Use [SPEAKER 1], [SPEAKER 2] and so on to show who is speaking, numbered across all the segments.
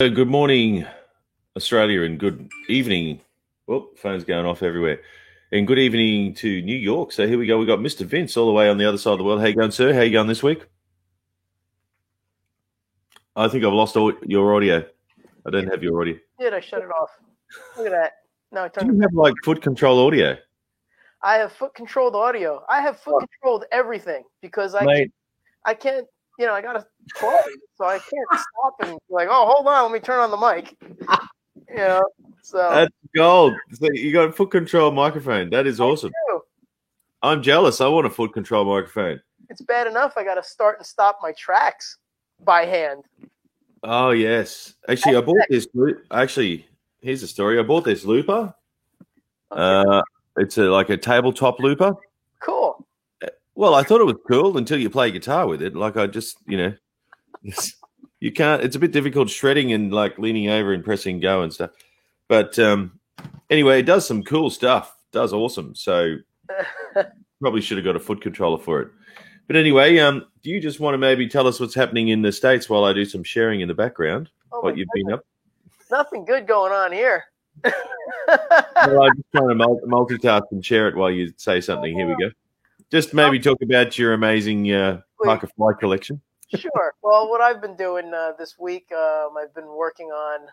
[SPEAKER 1] So good morning, Australia, and good evening. Well, phone's going off everywhere. And good evening to New York. So here we go. We got Mr. Vince all the way on the other side of the world. How you going, sir? How you going this week? I think I've lost all your audio. I don't have your audio.
[SPEAKER 2] Did I shut it off? Look at that. Now I
[SPEAKER 1] Do
[SPEAKER 2] turned
[SPEAKER 1] you
[SPEAKER 2] it.
[SPEAKER 1] have like foot control audio,
[SPEAKER 2] I have foot controlled audio. I have foot controlled everything because
[SPEAKER 1] mate?
[SPEAKER 2] I can't, I got to talk, so I can't stop and be like, oh, hold on, let me turn on the mic. So
[SPEAKER 1] That's gold. So you got a foot control microphone. That is awesome. I'm jealous. I want a foot control microphone.
[SPEAKER 2] It's bad enough I got to start and stop my tracks by hand.
[SPEAKER 1] Oh yes. Actually, I bought this. Actually, here's the story. I bought this looper.
[SPEAKER 2] Okay.
[SPEAKER 1] It's like a tabletop looper.
[SPEAKER 2] Cool.
[SPEAKER 1] Well, I thought it was cool until you play guitar with it. Like I just, you can't. It's a bit difficult shredding and like leaning over and pressing go and stuff. But anyway, it does some cool stuff. It does awesome. So probably should have got a foot controller for it. But anyway, do you just want to maybe tell us what's happening in the States while I do some sharing in the background? What you've been up?
[SPEAKER 2] Nothing good going on here.
[SPEAKER 1] Well, I'm just trying to multitask and share it while you say something. Here we go. Just maybe talk about your amazing Parker Fly collection.
[SPEAKER 2] Sure. Well, what I've been doing this week, I've been working on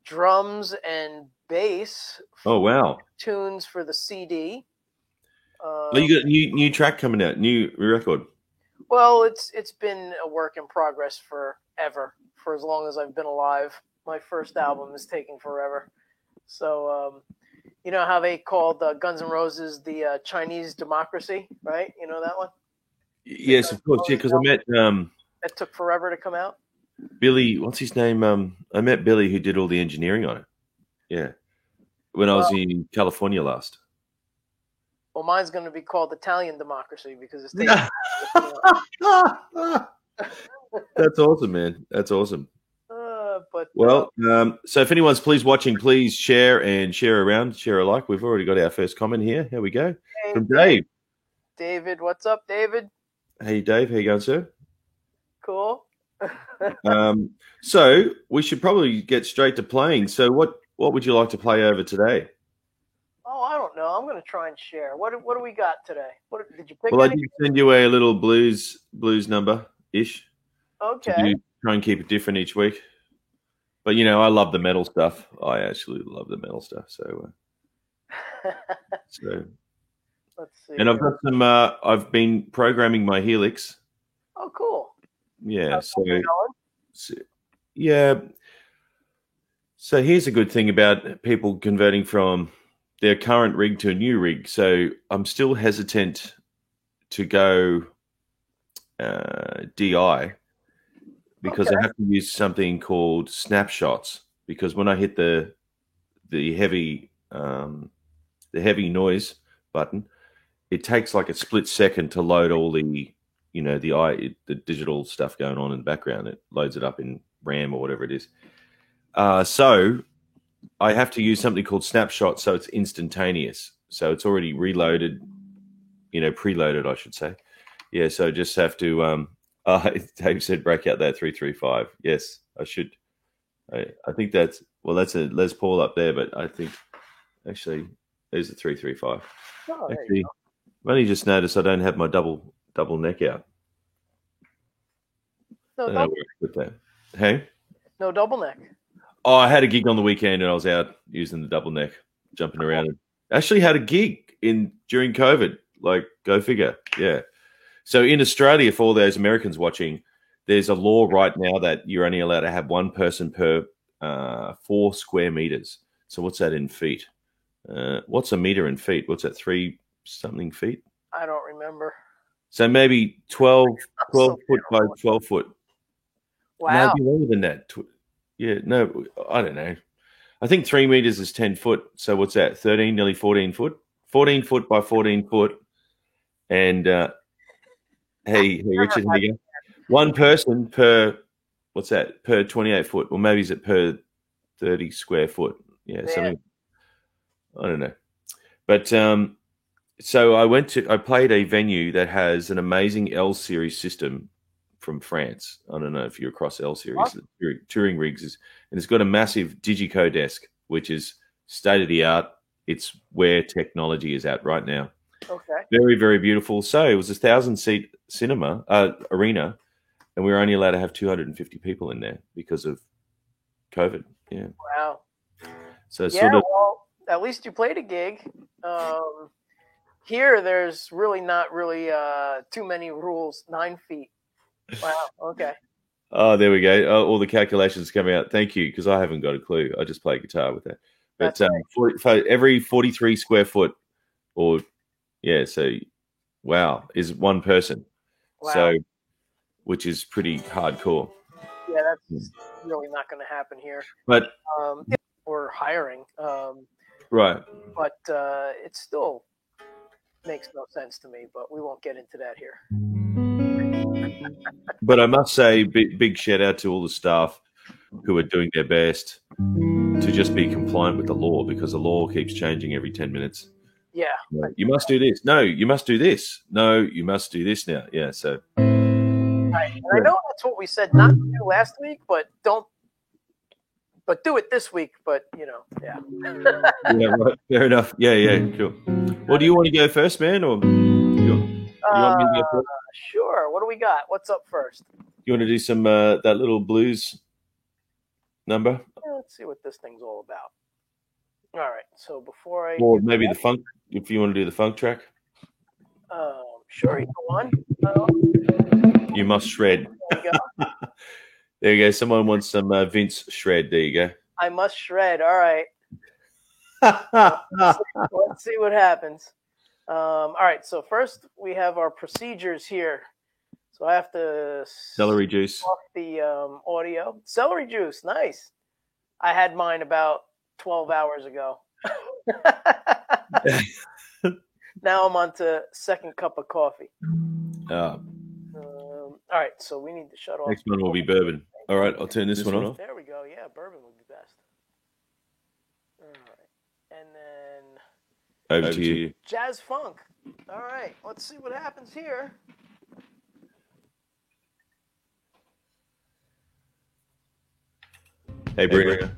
[SPEAKER 2] drums and bass.
[SPEAKER 1] Oh wow!
[SPEAKER 2] Tunes for the CD.
[SPEAKER 1] You got a new track coming out, new record.
[SPEAKER 2] Well, it's been a work in progress forever, for as long as I've been alive. My first album is taking forever. So, you know how they called Guns N' Roses the Chinese democracy, right? You know that one?
[SPEAKER 1] Yes, of course. Yeah, because I met
[SPEAKER 2] that took forever to come out.
[SPEAKER 1] Billy, what's his name? I met Billy who did all the engineering on it. Yeah, when I was in California last.
[SPEAKER 2] Well, mine's going to be called Italian democracy because it's.
[SPEAKER 1] That's awesome, man. That's awesome.
[SPEAKER 2] So
[SPEAKER 1] if anyone's watching, please share around, share alike. We've already got our first comment here. Here we go. From Dave.
[SPEAKER 2] David, what's up, David?
[SPEAKER 1] Hey, Dave. How you going, sir?
[SPEAKER 2] Cool.
[SPEAKER 1] So we should probably get straight to playing. So what would you like to play over today?
[SPEAKER 2] Oh, I don't know. I'm going to try and share. What do we got today? What did you pick?
[SPEAKER 1] Well, I did send you a little blues number ish.
[SPEAKER 2] Okay.
[SPEAKER 1] Try and keep it different each week. But I love the metal stuff. I absolutely love the metal stuff. So,
[SPEAKER 2] let's see.
[SPEAKER 1] And I've got some. I've been programming my Helix.
[SPEAKER 2] Oh, cool.
[SPEAKER 1] Yeah. Yeah. So here's a good thing about people converting from their current rig to a new rig. So I'm still hesitant to go DI because I have to use something called snapshots. Because when I hit the heavy noise button, it takes like a split second to load all the the digital stuff going on in the background. It loads it up in RAM or whatever it is. So I have to use something called snapshot, so it's instantaneous. So it's already reloaded, preloaded, I should say. Yeah, so I just have to. Dave said, "Break out that 335." Yes, I should. I think that's a Les Paul up there, but I think actually there's a 335.
[SPEAKER 2] Oh,
[SPEAKER 1] actually, I've only just noticed I don't have my double neck out.
[SPEAKER 2] No double
[SPEAKER 1] with that. Hey?
[SPEAKER 2] No double neck.
[SPEAKER 1] Oh, I had a gig on the weekend and I was out using the double neck, jumping around. And actually had a gig during COVID. Like, go figure. Yeah. So in Australia, for all those Americans watching, there's a law right now that you're only allowed to have one person per 4 square meters. So what's that in feet? What's a meter in feet? What's that, 3 something feet?
[SPEAKER 2] I don't remember.
[SPEAKER 1] So maybe 12 foot by 12 foot.
[SPEAKER 2] Wow.
[SPEAKER 1] Maybe longer than that. Yeah, no, I don't know. I think 3 meters is 10 foot. So what's that? 13, nearly 14 foot? 14 foot by 14 foot. And hey, Richard, here you go. One person per, what's that? Per 28 foot. Or maybe is it per 30 square foot? Yeah, something. I don't know. But so I played a venue that has an amazing L series system from France. I don't know if you're across L series, the touring rigs and it's got a massive Digico desk, which is state of the art. It's where technology is at right now.
[SPEAKER 2] Okay.
[SPEAKER 1] Very, very beautiful. So it was a 1,000-seat cinema arena, and we were only allowed to have 250 people in there because of COVID. Yeah.
[SPEAKER 2] Wow.
[SPEAKER 1] So well,
[SPEAKER 2] at least you played a gig. Here, there's really not too many rules. 9 feet. Wow. Okay.
[SPEAKER 1] Oh, there we go. All the calculations coming out. Thank you, because I haven't got a clue. I just play guitar with that. But for every 43 square foot, so is one person.
[SPEAKER 2] Wow.
[SPEAKER 1] So, which is pretty hardcore.
[SPEAKER 2] Yeah, that's really not going to happen here.
[SPEAKER 1] But
[SPEAKER 2] we're hiring.
[SPEAKER 1] Right.
[SPEAKER 2] But it still makes no sense to me, but we won't get into that here.
[SPEAKER 1] But I must say, big shout out to all the staff who are doing their best to just be compliant with the law, because the law keeps changing every 10 minutes.
[SPEAKER 2] Yeah.
[SPEAKER 1] You must do this. No, you must do this. No, you must do this now. Yeah, so.
[SPEAKER 2] Right. And I know that's what we said not to do last week, but do it this week. But, yeah.
[SPEAKER 1] Yeah, right. Fair enough. Yeah, cool. Well, do you want to go first, man? Or you want me to go first?
[SPEAKER 2] Sure. What do we got? What's up first?
[SPEAKER 1] You want to do some that little blues number?
[SPEAKER 2] Yeah, let's see what this thing's all about. All right. So before I...
[SPEAKER 1] Or maybe the funk, if you want to do the funk track.
[SPEAKER 2] Sure, you go on.
[SPEAKER 1] You must shred.
[SPEAKER 2] There you go.
[SPEAKER 1] There you go. Someone wants some Vince shred. There you go.
[SPEAKER 2] I must shred. All right. Let's see what happens. All right. So first we have our procedures here. So I have to
[SPEAKER 1] celery juice
[SPEAKER 2] off the audio. Celery juice, nice. I had mine about 12 hours ago. Now I'm on to second cup of coffee. All right, so we need to shut off.
[SPEAKER 1] Next one will be bourbon. All right, I'll turn this one off.
[SPEAKER 2] There we go. Yeah, bourbon would be best. All right, and then
[SPEAKER 1] over to you.
[SPEAKER 2] Jazz funk. All right, let's see what happens here.
[SPEAKER 1] Hey, Bringer.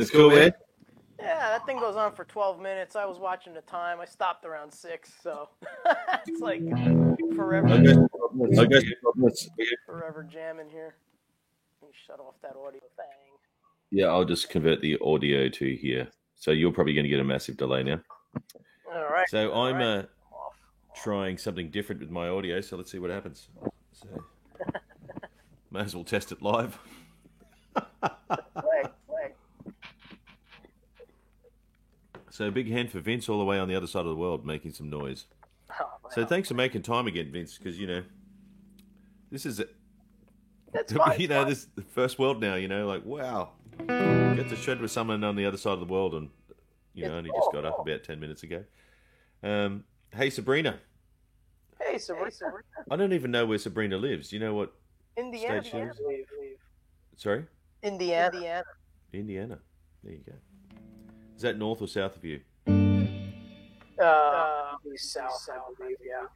[SPEAKER 1] It's cool, man.
[SPEAKER 2] Yeah, that thing goes on for 12 minutes. I was watching the time. I stopped around 6, so it's like forever. Forever jamming here. Let me shut off that audio thing.
[SPEAKER 1] Yeah, I'll just convert the audio to here. So you're probably going to get a massive delay now.
[SPEAKER 2] All right.
[SPEAKER 1] So I'm trying something different with my audio. So let's see what happens. So might as well test it live.
[SPEAKER 2] Play.
[SPEAKER 1] So big hand for Vince all the way on the other side of the world making some noise.
[SPEAKER 2] Oh,
[SPEAKER 1] So thanks for making time again, Vince, because, this is,
[SPEAKER 2] That's fine.
[SPEAKER 1] this is the first world now, like, wow. Get to shred with someone on the other side of the world and, only just got up about 10 minutes ago. Hey, Sabrina.
[SPEAKER 2] Hey, Sabrina.
[SPEAKER 1] I don't even know where Sabrina lives. You know what?
[SPEAKER 2] Indiana.
[SPEAKER 1] State she lives? Sorry?
[SPEAKER 2] Indiana.
[SPEAKER 1] Indiana. There you go. Is that north or south of you?
[SPEAKER 2] South, I believe, yeah.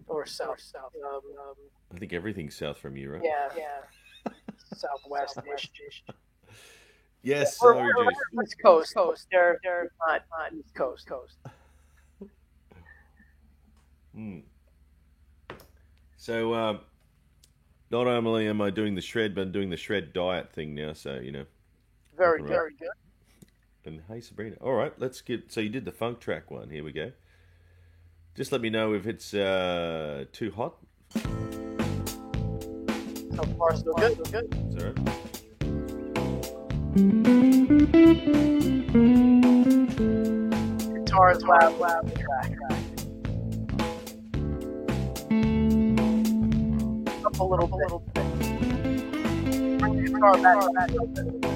[SPEAKER 2] Or south.
[SPEAKER 1] I think everything's south from you, right?
[SPEAKER 2] Yeah. Southwest-ish.
[SPEAKER 1] Yes,
[SPEAKER 2] We're East Coast. They're not East Coast.
[SPEAKER 1] So, not only am I doing the shred, but I'm doing the shred diet thing now. So,
[SPEAKER 2] Very
[SPEAKER 1] Right.
[SPEAKER 2] good.
[SPEAKER 1] And hey, Sabrina. All right, let's get. So you did the funk track one. Here we go. Just let me know if it's too hot.
[SPEAKER 2] So far, so good.
[SPEAKER 1] Is that right?
[SPEAKER 2] Guitars loud track. Up a little bit. Bring the guitar back a little bit.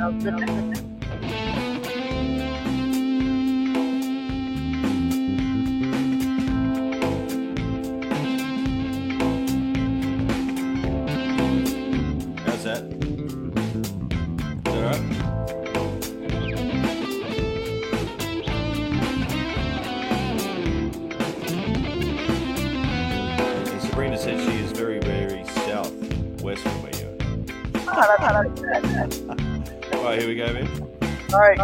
[SPEAKER 2] Sounds good.
[SPEAKER 1] How's that? Is that all right? And Sabrina said she is very, very southwest from where you are. All right, here we go, man.
[SPEAKER 2] All right.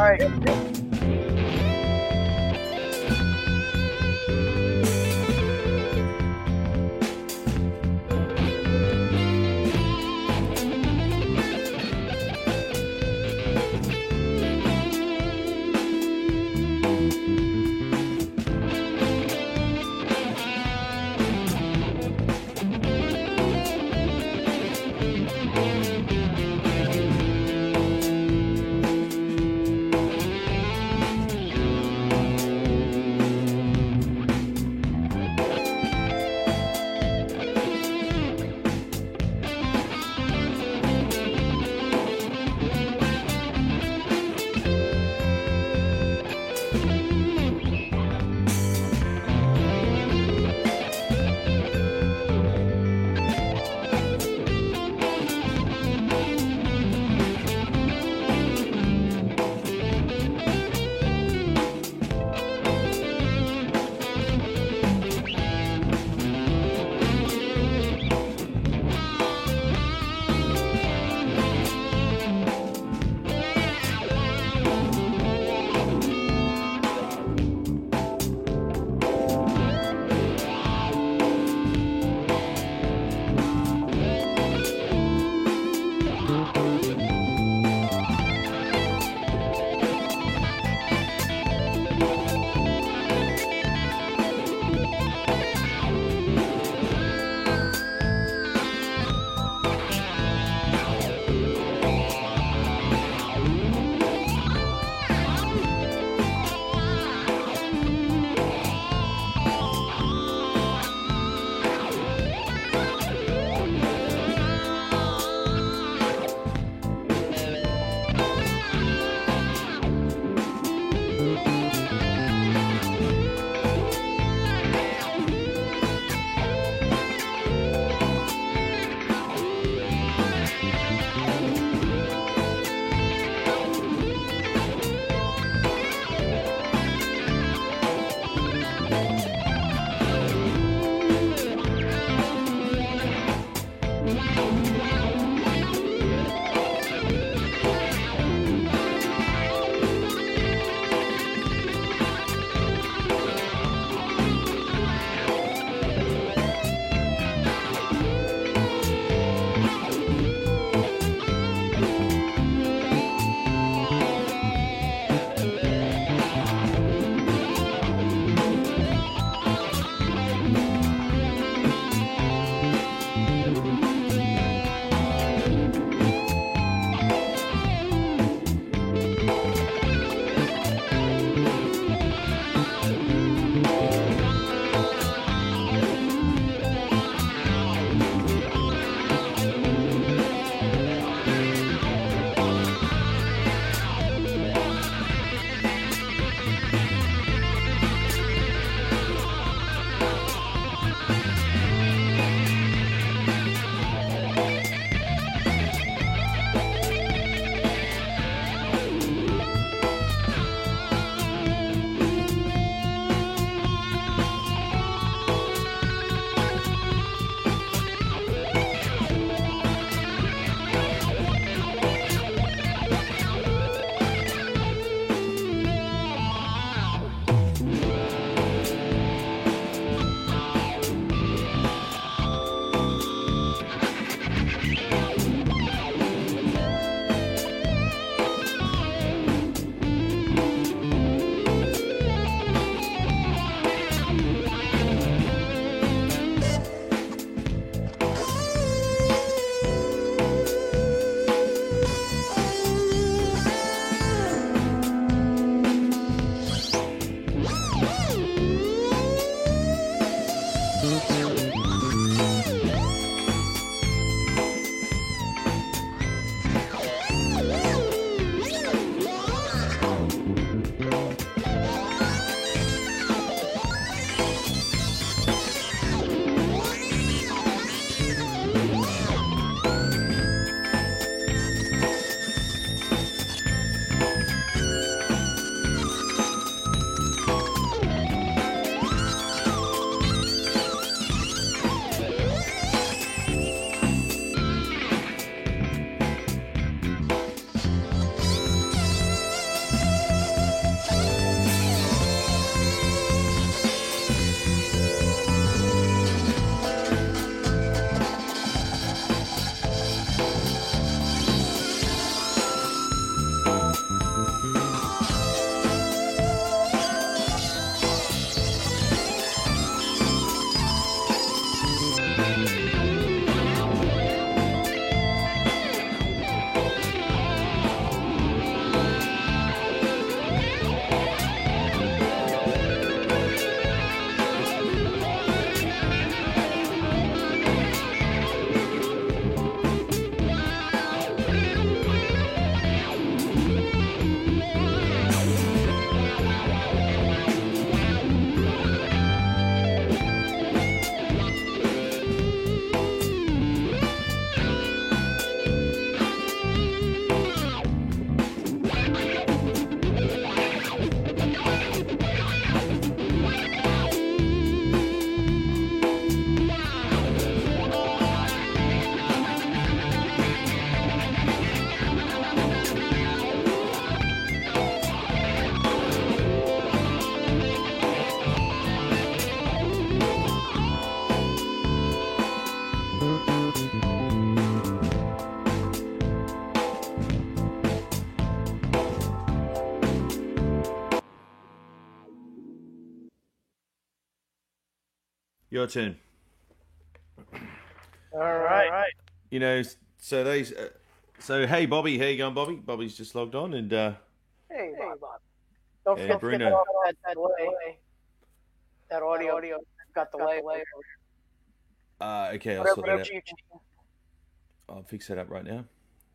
[SPEAKER 1] Your turn.
[SPEAKER 2] All right.
[SPEAKER 1] You know, so hey, Bobby, how you going, Bobby? Bobby's just logged on, and
[SPEAKER 2] Hey, Bob. Don't
[SPEAKER 1] Hey,
[SPEAKER 2] forget
[SPEAKER 1] Bruno.
[SPEAKER 2] that delay. That audio got delay.
[SPEAKER 1] okay, I'll sort that
[SPEAKER 2] Whatever
[SPEAKER 1] out.
[SPEAKER 2] you
[SPEAKER 1] I'll fix that up right now.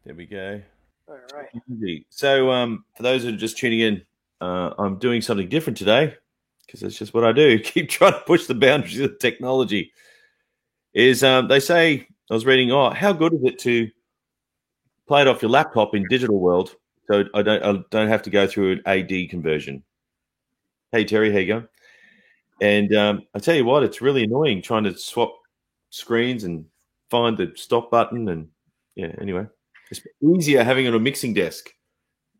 [SPEAKER 1] There we go.
[SPEAKER 2] All right.
[SPEAKER 1] Easy. So, for those that are just tuning in, I'm doing something different today because that's just what I do. Keep trying to push the boundaries of technology. They say, I was reading, how good is it to play it off your laptop in digital world, so I don't have to go through an AD conversion. Hey Terry, how you going? And I tell you what, it's really annoying trying to swap screens and find the stop button, and yeah. Anyway, it's easier having it on a mixing desk.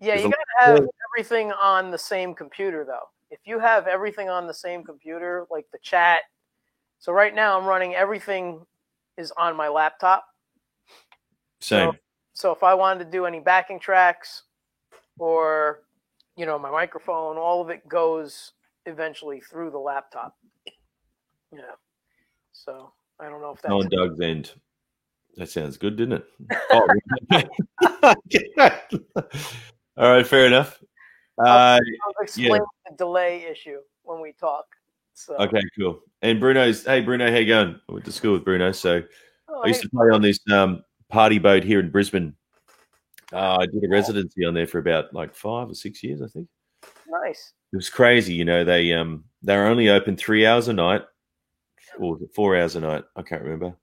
[SPEAKER 2] Yeah,
[SPEAKER 1] There's
[SPEAKER 2] you
[SPEAKER 1] a-
[SPEAKER 2] got to have everything on the same computer, though. If you have everything on the same computer, like the chat. So right now I'm running everything is on my laptop.
[SPEAKER 1] Same.
[SPEAKER 2] So if I wanted to do any backing tracks or, my microphone, all of it goes eventually through the laptop. Yeah. So I don't know if that's
[SPEAKER 1] On Doug's end. That sounds good, didn't it? All right, fair enough.
[SPEAKER 2] I'll explain the delay issue when we talk. So
[SPEAKER 1] Okay, cool. And hey Bruno, how you going? I went to school with Bruno, so I used
[SPEAKER 2] hey,
[SPEAKER 1] to play on this party boat here in Brisbane. I did a residency on there for about like 5 or 6 years, I think.
[SPEAKER 2] nice.
[SPEAKER 1] It was crazy, they were only open 3 hours a night, or 4 hours a night, I can't remember,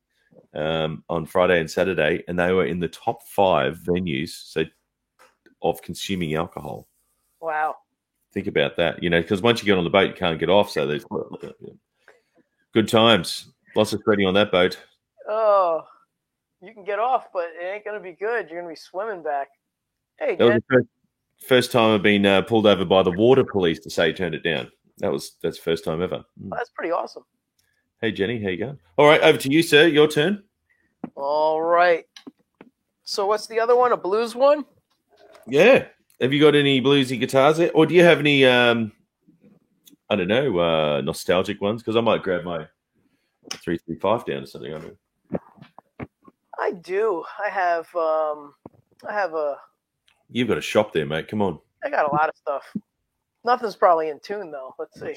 [SPEAKER 1] on Friday and Saturday, and they were in the top 5 venues of consuming alcohol.
[SPEAKER 2] Wow.
[SPEAKER 1] Think about that, because once you get on the boat, you can't get off. So there's good times, lots of spreading on that boat.
[SPEAKER 2] Oh, you can get off, but it ain't gonna be good. You're gonna be swimming back. Hey,
[SPEAKER 1] That was
[SPEAKER 2] Jen.
[SPEAKER 1] the first time I've been pulled over by the water police to say turned it down. That's the first time ever.
[SPEAKER 2] That's pretty awesome.
[SPEAKER 1] Hey Jenny, how you going? All right, over to you, sir. Your turn.
[SPEAKER 2] All right. So what's the other one? A blues one?
[SPEAKER 1] Yeah. Have you got any bluesy guitars there, or do you have any? I don't know, nostalgic ones, because I might grab my 335 down or something. I mean,
[SPEAKER 2] I do. I have
[SPEAKER 1] you've got a shop there, mate. Come on.
[SPEAKER 2] I got a lot of stuff. Nothing's probably in tune though. Let's see.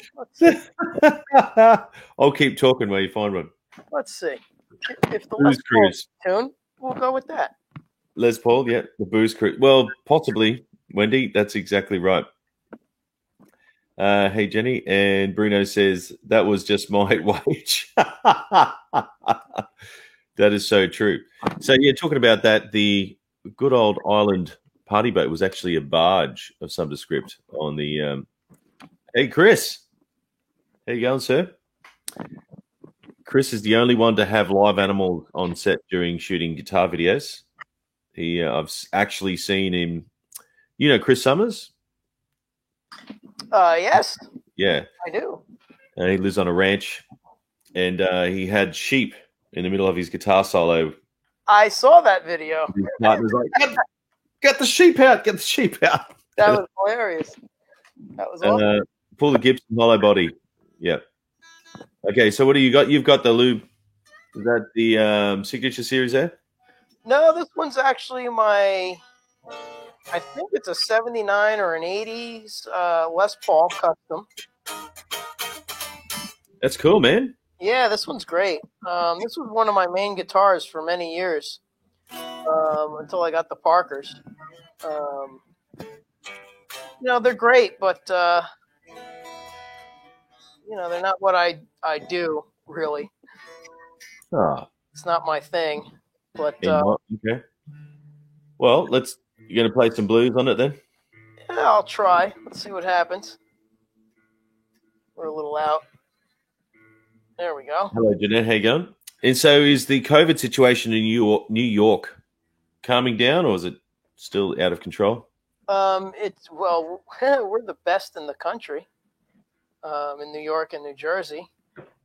[SPEAKER 1] I'll keep talking while you find one.
[SPEAKER 2] Let's see. If the
[SPEAKER 1] Booze
[SPEAKER 2] Les Paul
[SPEAKER 1] Cruise.
[SPEAKER 2] is in tune, we'll go with that.
[SPEAKER 1] Les Paul, yeah, the Booze Cruise. Well, possibly, Wendy. That's exactly right. Hey, Jenny. And Bruno says, that was just my wage. That is so true. So, yeah, talking about that, the good old island party boat was actually a barge of some descript on the... Hey, Chris. How you going, sir? Chris is the only one to have live animals on set during shooting guitar videos. I've actually seen him... You know Chris Summers?
[SPEAKER 2] Yes,
[SPEAKER 1] Yeah.
[SPEAKER 2] I do.
[SPEAKER 1] He lives on a ranch, and he had sheep in the middle of his guitar solo.
[SPEAKER 2] I saw that video.
[SPEAKER 1] His partner's like, get the sheep out, get the sheep out.
[SPEAKER 2] That was hilarious. That was awesome.
[SPEAKER 1] Pull the Gibson hollow body. Yep. Okay, so what do you got? You've got the Lube. Is that the signature series there?
[SPEAKER 2] No, this one's actually I think it's a 79 or an 80s Les Paul custom.
[SPEAKER 1] That's cool, man.
[SPEAKER 2] Yeah, this one's great. This was one of my main guitars for many years until I got the Parkers. They're great, but they're not what I do really.
[SPEAKER 1] Ah,
[SPEAKER 2] It's not my thing. But
[SPEAKER 1] okay. Well, you're going to play some blues on it then?
[SPEAKER 2] yeah, I'll try. Let's see what happens. We're a little out. There we go.
[SPEAKER 1] Hello, Jeanette. How you going? And so is the COVID situation in New York calming down, or is it still out of control?
[SPEAKER 2] We're the best in the country in New York and New Jersey.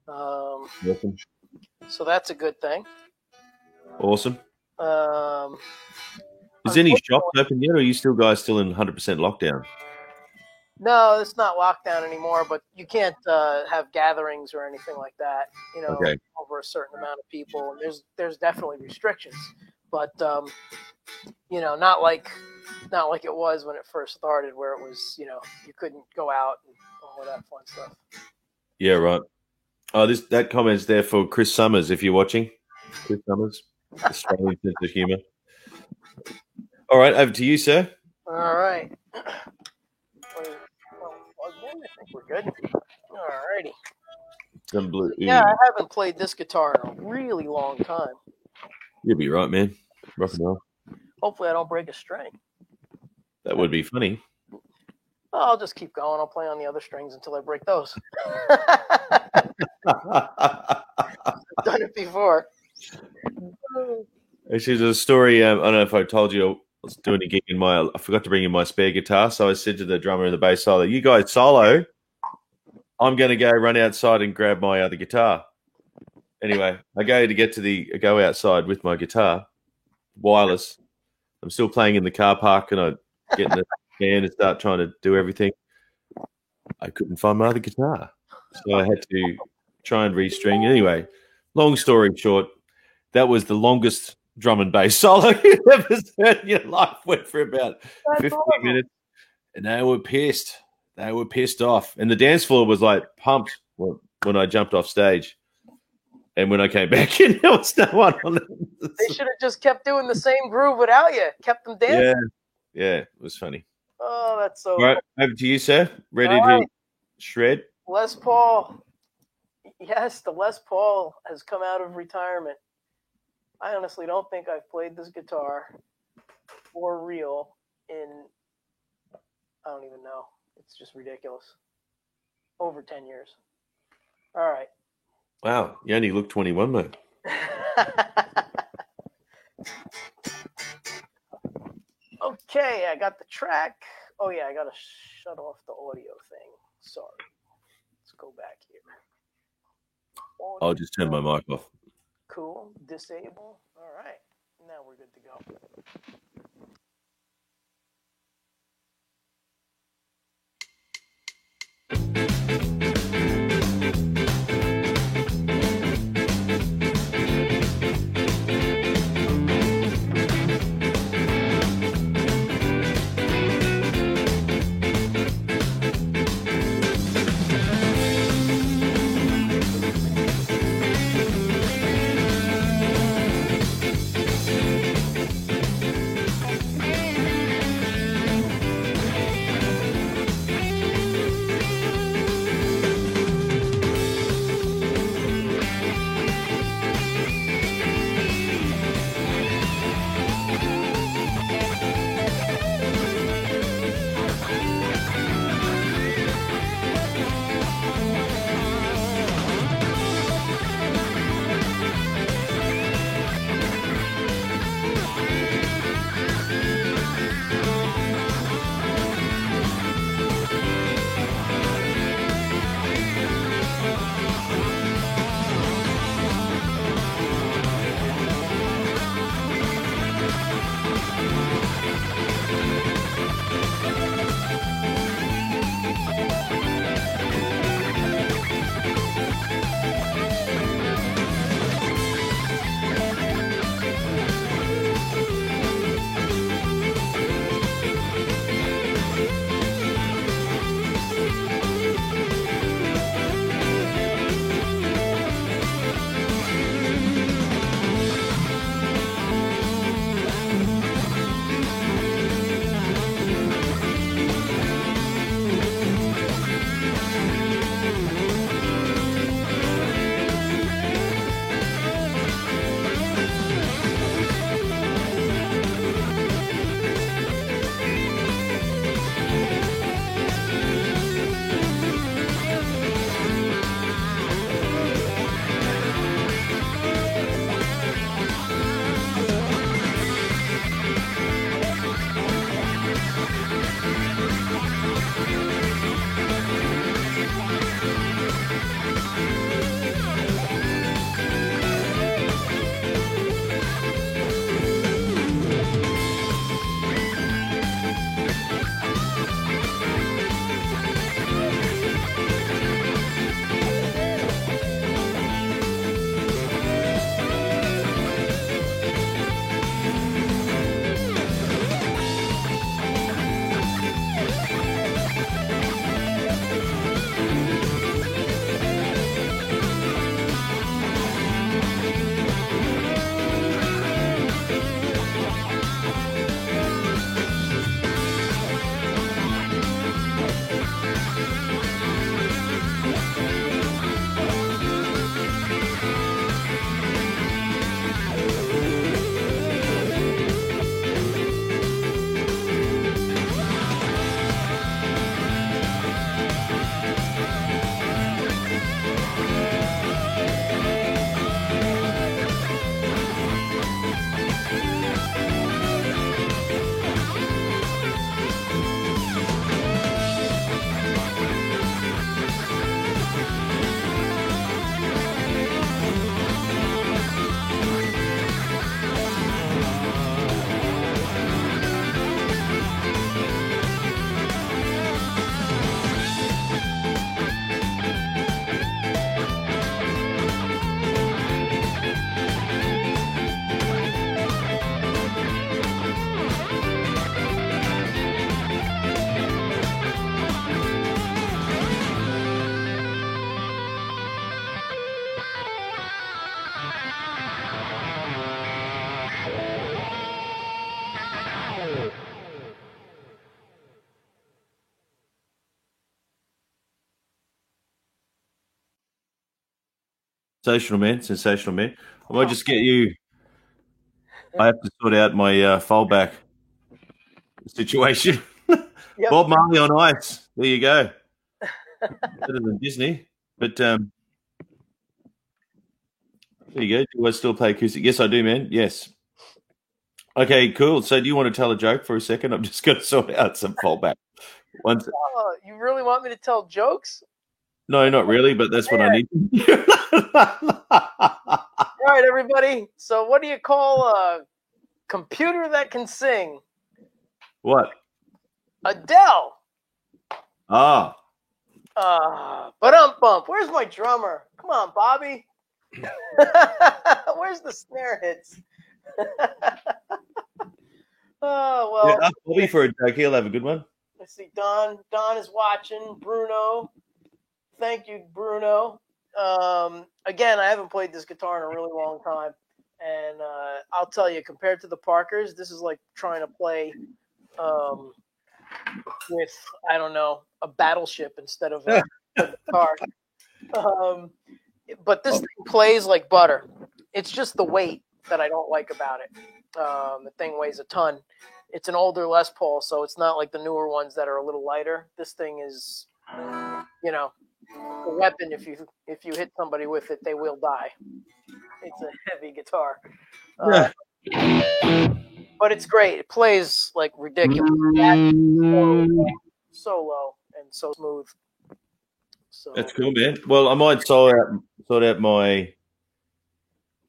[SPEAKER 1] Awesome.
[SPEAKER 2] So that's a good thing.
[SPEAKER 1] Awesome. Is any shops open yet, or are you guys still in 100% lockdown?
[SPEAKER 2] No, it's not lockdown anymore, but you can't have gatherings or anything like that.
[SPEAKER 1] Okay.
[SPEAKER 2] Over a certain amount of people, and there's definitely restrictions, but not like it was when it first started, where it was you couldn't go out and all of that fun stuff.
[SPEAKER 1] Yeah, right. Oh, that comment's there for Chris Summers, if you're watching. Chris Summers, Australian sense of humour. All right, over to you, sir.
[SPEAKER 2] All right. I think we're good. All righty.
[SPEAKER 1] Some blue.
[SPEAKER 2] Yeah, I haven't played this guitar in a really long time.
[SPEAKER 1] You'll be right, man. Rock and roll.
[SPEAKER 2] Hopefully, I don't break a string.
[SPEAKER 1] That would be funny.
[SPEAKER 2] Well, I'll just keep going. I'll play on the other strings until I break those. I've done it before.
[SPEAKER 1] Actually, there's a story. I don't know if I told you. I was doing a gig I forgot to bring in my spare guitar, so I said to the drummer and the bass solo, "You guys solo. I'm going to go run outside and grab my other guitar." Anyway, I go outside with my guitar, wireless. I'm still playing in the car park, and I get in the van and start trying to do everything. I couldn't find my other guitar, so I had to try and restring. Anyway, long story short, that was the longest drum and bass solo you've ever heard in your life. Went for about 15 minutes, and they were pissed. They were pissed off, and the dance floor was like pumped when I jumped off stage. And when I came back in, there was no one on them.
[SPEAKER 2] They should have just kept doing the same groove without you. Kept them dancing.
[SPEAKER 1] Yeah, it was funny.
[SPEAKER 2] Oh, that's so.
[SPEAKER 1] All right, over to you, sir. Ready to shred?
[SPEAKER 2] Les Paul. Yes, the Les Paul has come out of retirement. I honestly don't think I've played this guitar for real in, I don't even know. It's just ridiculous. Over 10 years. All right.
[SPEAKER 1] Wow, you only look 21, mate.
[SPEAKER 2] Okay, I got the track. Oh, yeah, I got to shut off the audio thing. Sorry. Let's go back here. Audio.
[SPEAKER 1] I'll just turn my mic off.
[SPEAKER 2] Cool. Disable. All right. Now we're good to go.
[SPEAKER 1] Sensational, man. Sensational, man. I might just get you. I have to sort out my fallback situation.
[SPEAKER 2] Yep.
[SPEAKER 1] Bob Marley on ice. There you go. Better than Disney. But there you go. Do I still play acoustic? Yes, I do, man. Yes. Okay, cool. So do you want to tell a joke for a second? I'm just going to sort out some fallback. Once.
[SPEAKER 2] You really want me to tell jokes?
[SPEAKER 1] No, not really, but that's what I need.
[SPEAKER 2] All right, everybody. So what do you call a computer that can sing?
[SPEAKER 1] What?
[SPEAKER 2] Adele.
[SPEAKER 1] Ah.
[SPEAKER 2] Bump. Where's my drummer? Come on, Bobby. Where's the snare hits? Oh, well.
[SPEAKER 1] Yeah, ask Bobby for a joke. He'll have a good one.
[SPEAKER 2] Let's see. Don is watching. Bruno. Thank you, Bruno. Again, I haven't played this guitar in a really long time. And I'll tell you, compared to the Parkers, this is like trying to play with, I don't know, a battleship instead of a guitar. But this thing plays like butter. It's just the weight that I don't like about it. The thing weighs a ton. It's an older Les Paul, so it's not like the newer ones that are a little lighter. This thing is, you know, a weapon. If you hit somebody with it, they will die. It's a heavy guitar. But it's great. It plays like ridiculous. So low and so smooth. So
[SPEAKER 1] that's cool, man. Well, I might sort out my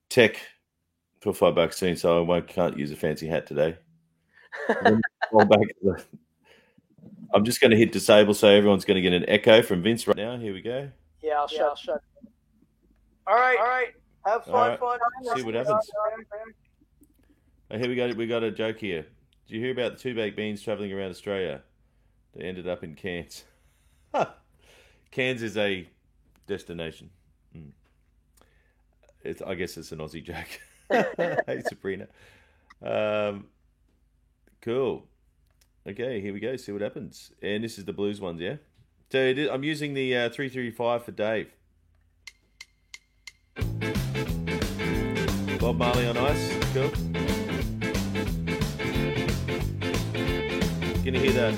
[SPEAKER 1] tech for $5 soon, so I can't use a fancy hat today. I'm just going to hit disable, so everyone's going to get an echo from Vince right now. Here we go.
[SPEAKER 2] Yeah, I'll shut. All right. Have fun.
[SPEAKER 1] See what happens. Oh, here we go. We got a joke here. Did you hear about the two baked beans traveling around Australia? They ended up in Cairns. Cairns is a destination. I guess it's an Aussie joke. Hey, Sabrina. Cool. Okay, here we go. See what happens. And this is the blues ones, yeah? So I'm using the 335 for Dave. Bob Marley on ice. Cool. Can you hear that?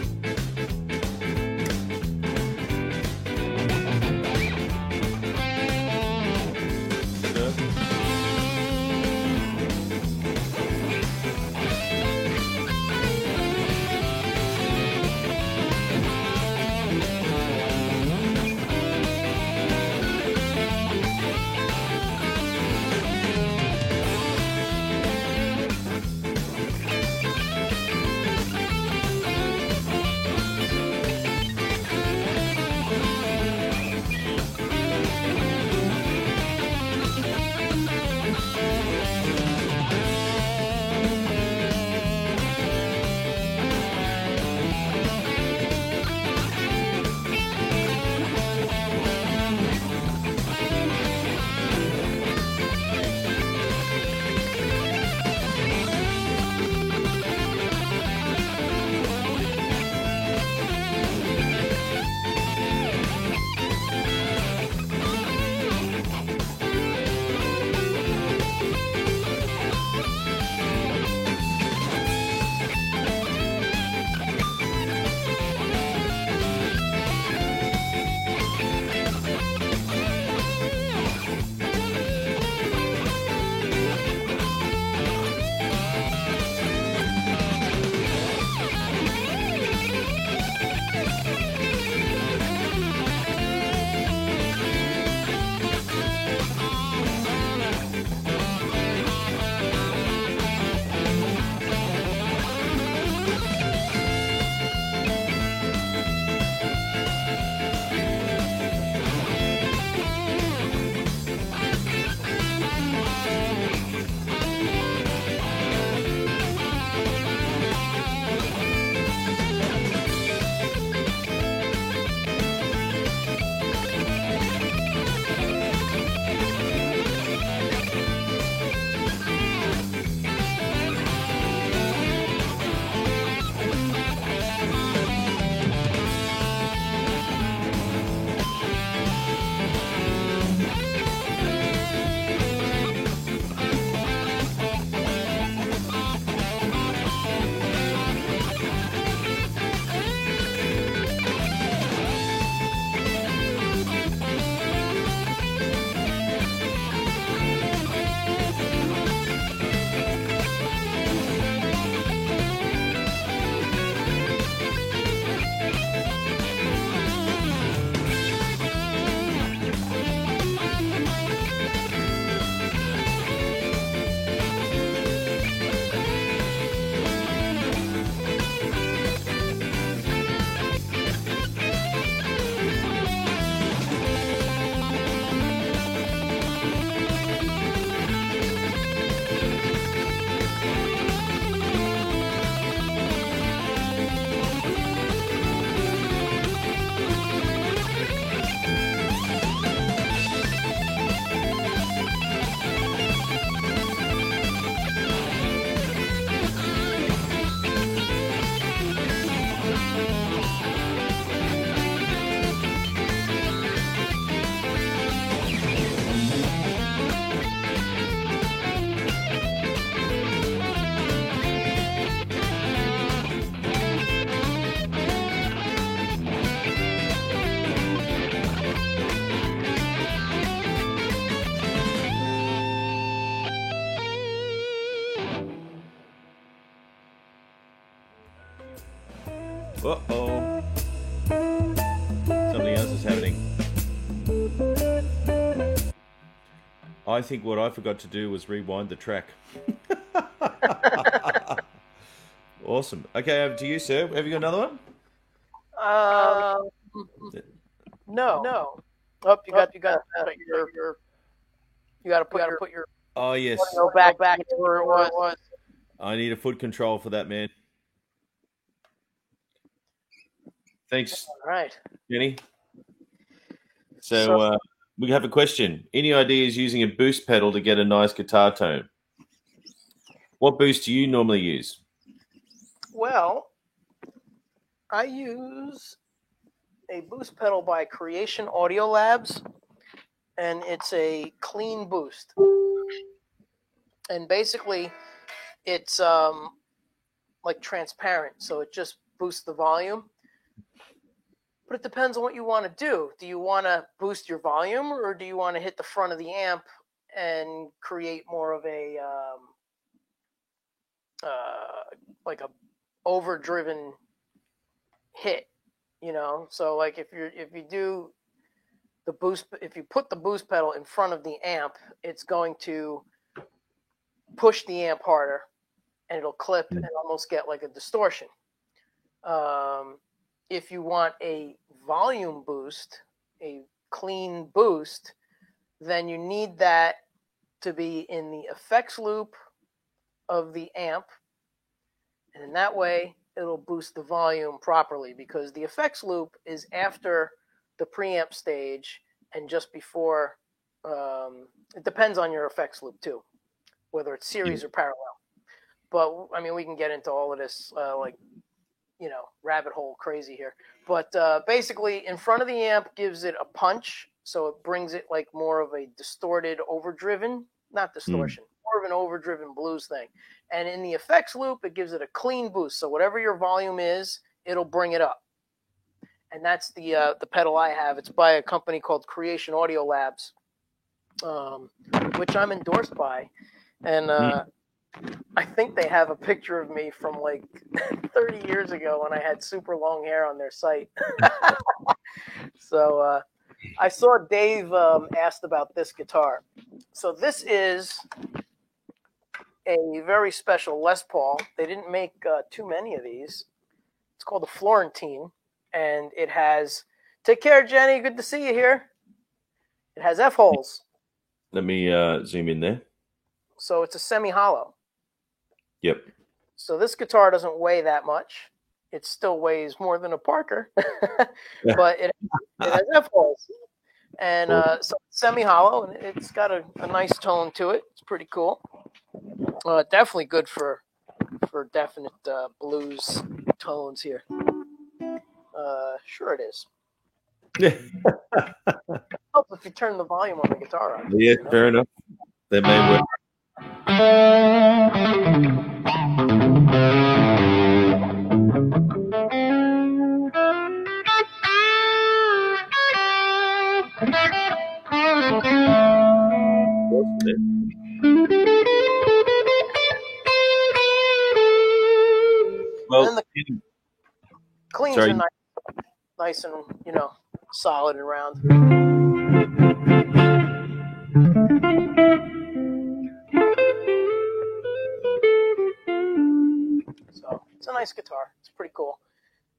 [SPEAKER 1] Uh-oh. Something else is happening. I think what I forgot to do was rewind the track. Awesome. Okay, over to you, sir. Have you got another one?
[SPEAKER 2] No. Oh, you got to put your
[SPEAKER 1] Oh, yes.
[SPEAKER 2] go back to where it was.
[SPEAKER 1] I need a foot control for that, man. Thanks,
[SPEAKER 2] All right.
[SPEAKER 1] Jenny. So we have a question. Any ideas using a boost pedal to get a nice guitar tone? What boost do you normally use?
[SPEAKER 2] Well, I use a boost pedal by Creation Audio Labs, and it's a clean boost. And basically, it's like transparent, so it just boosts the volume. But it depends on what you want to do. Do you want to boost your volume, or do you want to hit the front of the amp and create more of a like a overdriven hit? You know, so like if you do the boost, if you put the boost pedal in front of the amp, it's going to push the amp harder, and it'll clip and almost get like a distortion. If you want a volume boost, a clean boost, then you need that to be in the effects loop of the amp, and in that way it'll boost the volume properly, because the effects loop is after the preamp stage and just before. It depends on your effects loop too, whether it's series or parallel. But I mean, we can get into all of this, rabbit hole crazy here. But basically, in front of the amp gives it a punch, so it brings it like more of a distorted, overdriven, not distortion, more of an overdriven blues thing. And in the effects loop, it gives it a clean boost. So whatever your volume is, it'll bring it up. And that's the pedal I have. It's by a company called Creation Audio Labs, which I'm endorsed by. And I think they have a picture of me from like 30 years ago when I had super long hair on their site. So I saw Dave asked about this guitar. So this is a very special Les Paul. They didn't make too many of these. It's called the Florentine, and it has, take care, Jenny, good to see you here. It has F-holes.
[SPEAKER 1] Let me zoom in there.
[SPEAKER 2] So it's a semi-hollow.
[SPEAKER 1] Yep.
[SPEAKER 2] So this guitar doesn't weigh that much. It still weighs more than a Parker, but it has F-holes. And so it's semi-hollow, and it's got a nice tone to it. It's pretty cool. Definitely good for definite blues tones here. Sure it is. Helps if you turn the volume on the guitar on.
[SPEAKER 1] Yeah, fair enough. That may work. Well,
[SPEAKER 2] and the cleans are nice and solid and round. So it's a nice guitar. It's pretty cool.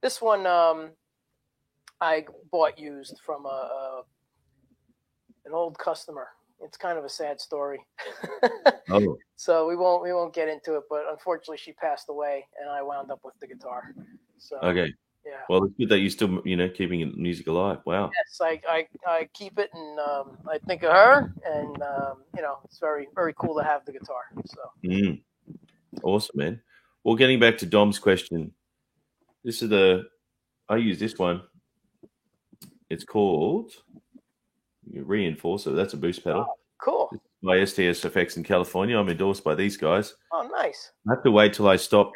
[SPEAKER 2] This one I bought used from an old customer. It's kind of a sad story.
[SPEAKER 1] Oh.
[SPEAKER 2] So we won't get into it, but unfortunately she passed away and I wound up with the guitar. So
[SPEAKER 1] okay.
[SPEAKER 2] Yeah.
[SPEAKER 1] Well, it's good that you're still, keeping music alive. Wow.
[SPEAKER 2] Yes, I keep it, and I think of her, and it's very, very cool to have the guitar. So.
[SPEAKER 1] Awesome, man. Well, getting back to Dom's question, I use this one. It's called Reinforcer. That's a boost pedal.
[SPEAKER 2] Oh, cool.
[SPEAKER 1] By STS Effects in California. I'm endorsed by these guys.
[SPEAKER 2] Oh, nice.
[SPEAKER 1] I have to wait till I stop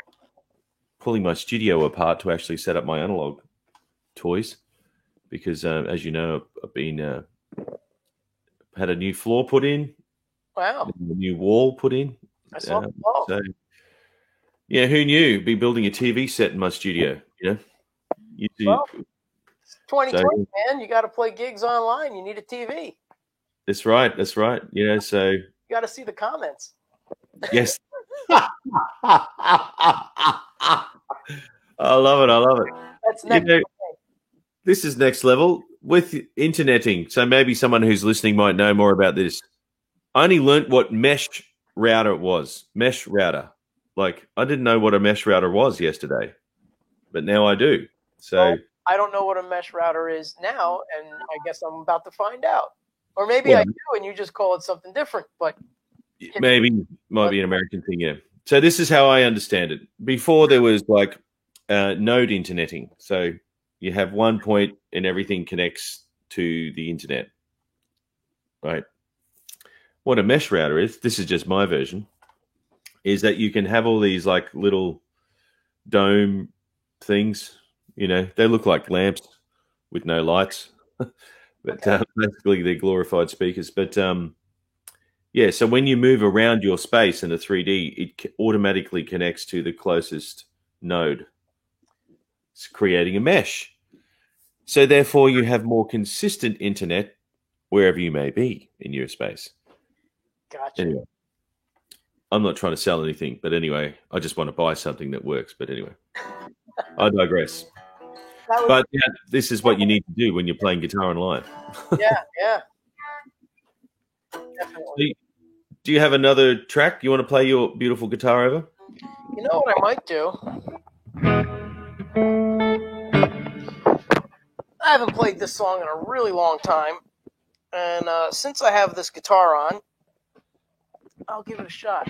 [SPEAKER 1] pulling my studio apart to actually set up my analog toys, because as you know, I've been had a new floor put in.
[SPEAKER 2] Wow.
[SPEAKER 1] A new wall put in.
[SPEAKER 2] I saw the wall.
[SPEAKER 1] So, yeah, who knew? Be building a TV set in my studio, You do.
[SPEAKER 2] Well, it's 2020,
[SPEAKER 1] So-
[SPEAKER 2] man. You got to play gigs online. You need a TV.
[SPEAKER 1] That's right. That's right. You know, so
[SPEAKER 2] You got to see the comments.
[SPEAKER 1] yes. I love it. I love it.
[SPEAKER 2] That's
[SPEAKER 1] You
[SPEAKER 2] next.
[SPEAKER 1] know, this is next level with interneting. So maybe someone who's listening might know more about this. I only learnt what mesh router was. Mesh router. Like, I didn't know what a mesh router was yesterday, but now I do. So
[SPEAKER 2] Well, I don't know what a mesh router is now, and I guess I'm about to find out. Or maybe I do, and you just call it something different. But
[SPEAKER 1] maybe might be an American thing, yeah. So this is how I understand it. Before there was like node interneting. So you have one point and everything connects to the internet, right? What a mesh router is, this is just my version, is that you can have all these like little dome things. You know, they look like lamps with no lights, but basically they're glorified speakers. But yeah, so when you move around your space in a 3D, it automatically connects to the closest node. It's creating a mesh. So therefore, you have more consistent internet wherever you may be in your space.
[SPEAKER 2] Gotcha.
[SPEAKER 1] Anyway, I'm not trying to sell anything, but anyway, I just want to buy something that works. But anyway, I digress. But yeah, this is what you need to do when you're playing guitar on live.
[SPEAKER 2] Yeah. Definitely.
[SPEAKER 1] Do you have another track you want to play your beautiful guitar over?
[SPEAKER 2] You know what I might do? I haven't played this song in a really long time, and since I have this guitar on, I'll give it a shot.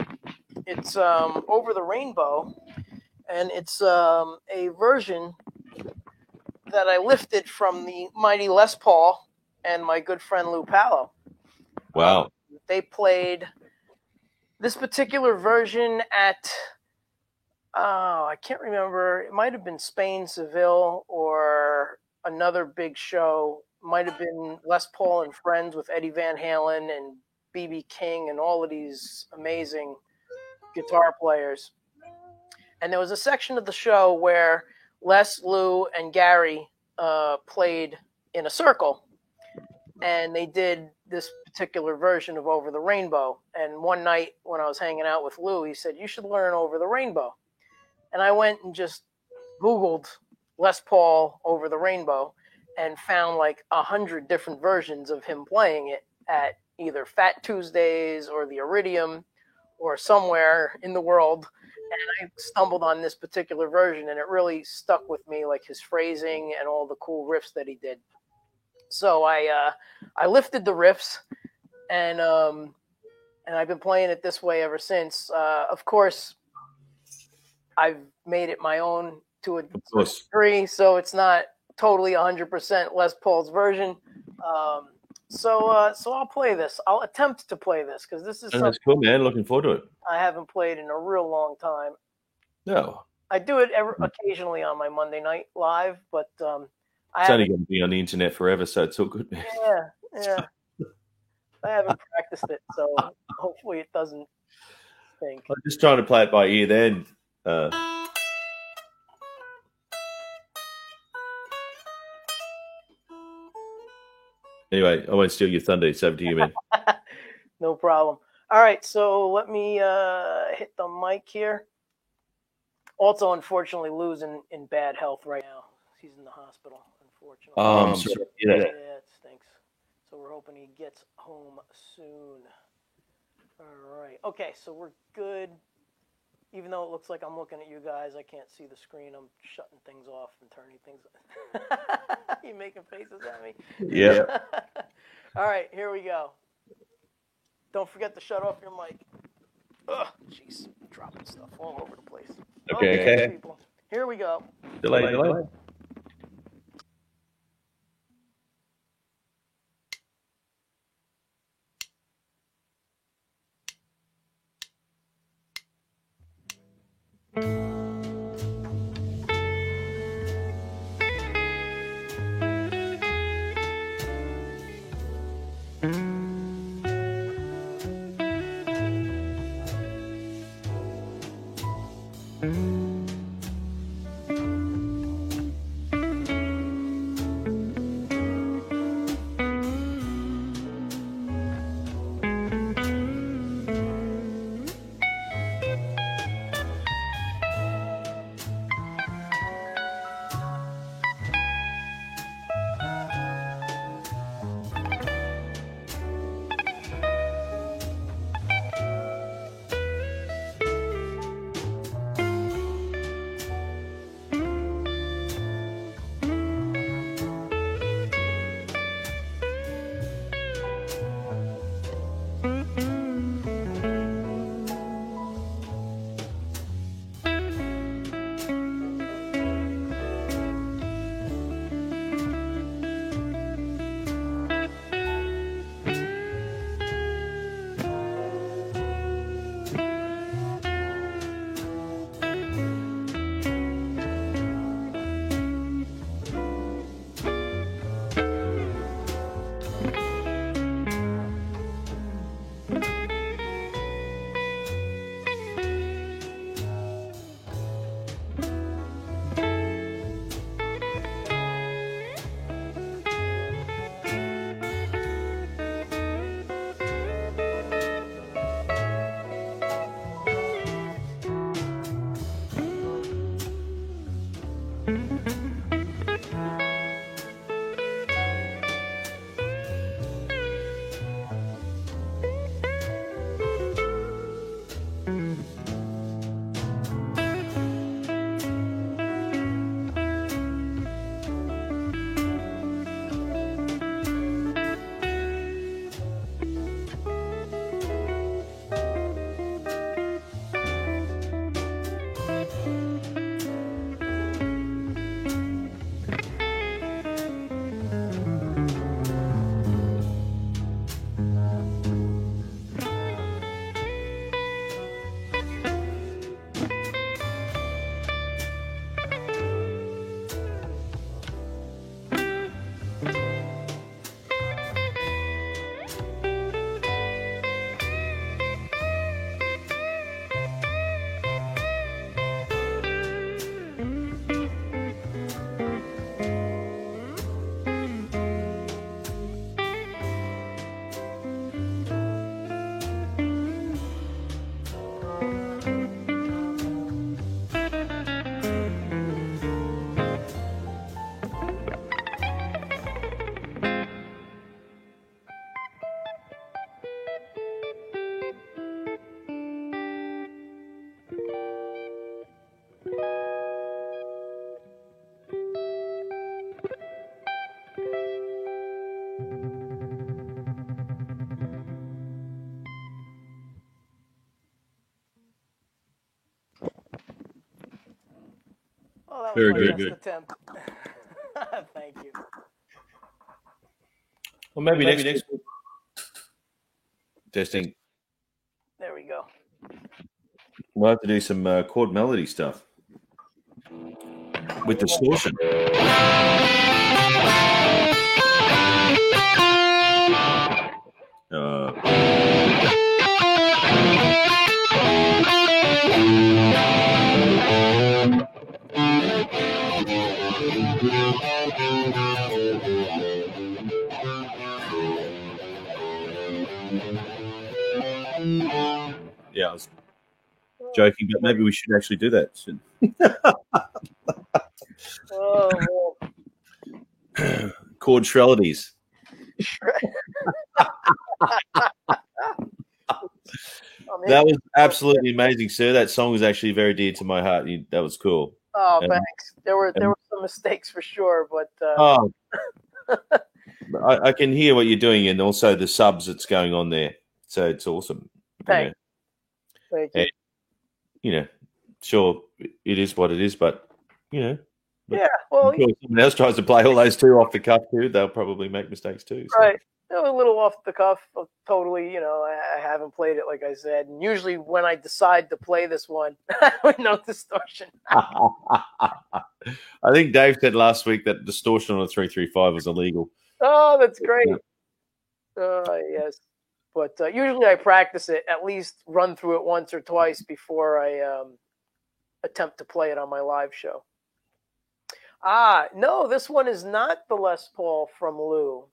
[SPEAKER 2] It's Over the Rainbow, and it's a version that I lifted from the mighty Les Paul and my good friend Lou Pallo.
[SPEAKER 1] Wow.
[SPEAKER 2] They played this particular version at, I can't remember, it might have been Spain, Seville, or another big show. Might have been Les Paul and Friends with Eddie Van Halen and B.B. King and all of these amazing guitar players. And there was a section of the show where Les, Lou, and Gary played in a circle. And they did this particular version of Over the Rainbow. And one night when I was hanging out with Lou, he said, "You should learn Over the Rainbow." And I went and just Googled Les Paul Over the Rainbow and found like 100 different versions of him playing it at either Fat Tuesdays or the Iridium or somewhere in the world. And I stumbled on this particular version, and it really stuck with me, like his phrasing and all the cool riffs that he did. So I lifted the riffs, and I've been playing it this way ever since. Of course, I've made it my own to a degree, so it's not totally 100% Les Paul's version. So I'll play this. I'll attempt to play this because this is something
[SPEAKER 1] that's cool, man. Looking forward to it.
[SPEAKER 2] I haven't played in a real long time.
[SPEAKER 1] No,
[SPEAKER 2] I do it occasionally on my Monday night live, but
[SPEAKER 1] it's only going to be on the internet forever, so it's all good, man.
[SPEAKER 2] Yeah. I haven't practiced it, so hopefully it doesn't stink.
[SPEAKER 1] I'm just trying to play it by ear then. Anyway, I won't steal your thunder. It's over to you, man.
[SPEAKER 2] No problem. All right, so let me hit the mic here. Also, unfortunately, Lou's in bad health right now. He's in the hospital, unfortunately.
[SPEAKER 1] Oh, I'm sorry.
[SPEAKER 2] Yeah, it stinks. So we're hoping he gets home soon. All right. Okay, so we're good. Even though it looks like I'm looking at you guys, I can't see the screen. I'm shutting things off and turning things. You making faces at me?
[SPEAKER 1] Yeah.
[SPEAKER 2] All right, here we go. Don't forget to shut off your mic. Ugh, jeez, dropping stuff all over the place.
[SPEAKER 1] Okay.
[SPEAKER 2] People. Here we go.
[SPEAKER 1] Delay. Very
[SPEAKER 2] my
[SPEAKER 1] good,
[SPEAKER 2] best
[SPEAKER 1] good.
[SPEAKER 2] attempt. Thank you.
[SPEAKER 1] Well, maybe next week. Testing.
[SPEAKER 2] There we go.
[SPEAKER 1] We'll have to do some chord melody stuff with distortion. Yeah, I was joking, but maybe we should actually do that soon.
[SPEAKER 2] Oh,
[SPEAKER 1] Chord shrellities. That was absolutely amazing, sir. That song was actually very dear to my heart. That was cool.
[SPEAKER 2] Oh, thanks. There were some mistakes for sure, but
[SPEAKER 1] I can hear what you're doing, and also the subs that's going on there. So it's awesome.
[SPEAKER 2] Thank you.
[SPEAKER 1] And, sure, it is what it is, but
[SPEAKER 2] yeah. Well,
[SPEAKER 1] if someone else tries to play all those two off the cuff too, they'll probably make mistakes too. So.
[SPEAKER 2] Right. A little off the cuff, totally. I haven't played it, like I said. And usually, when I decide to play this one, with no distortion.
[SPEAKER 1] I think Dave said last week that distortion on a 335 was illegal.
[SPEAKER 2] Oh, that's great. Yes, but usually I practice it, at least run through it once or twice before I attempt to play it on my live show. No, this one is not the Les Paul from Lou.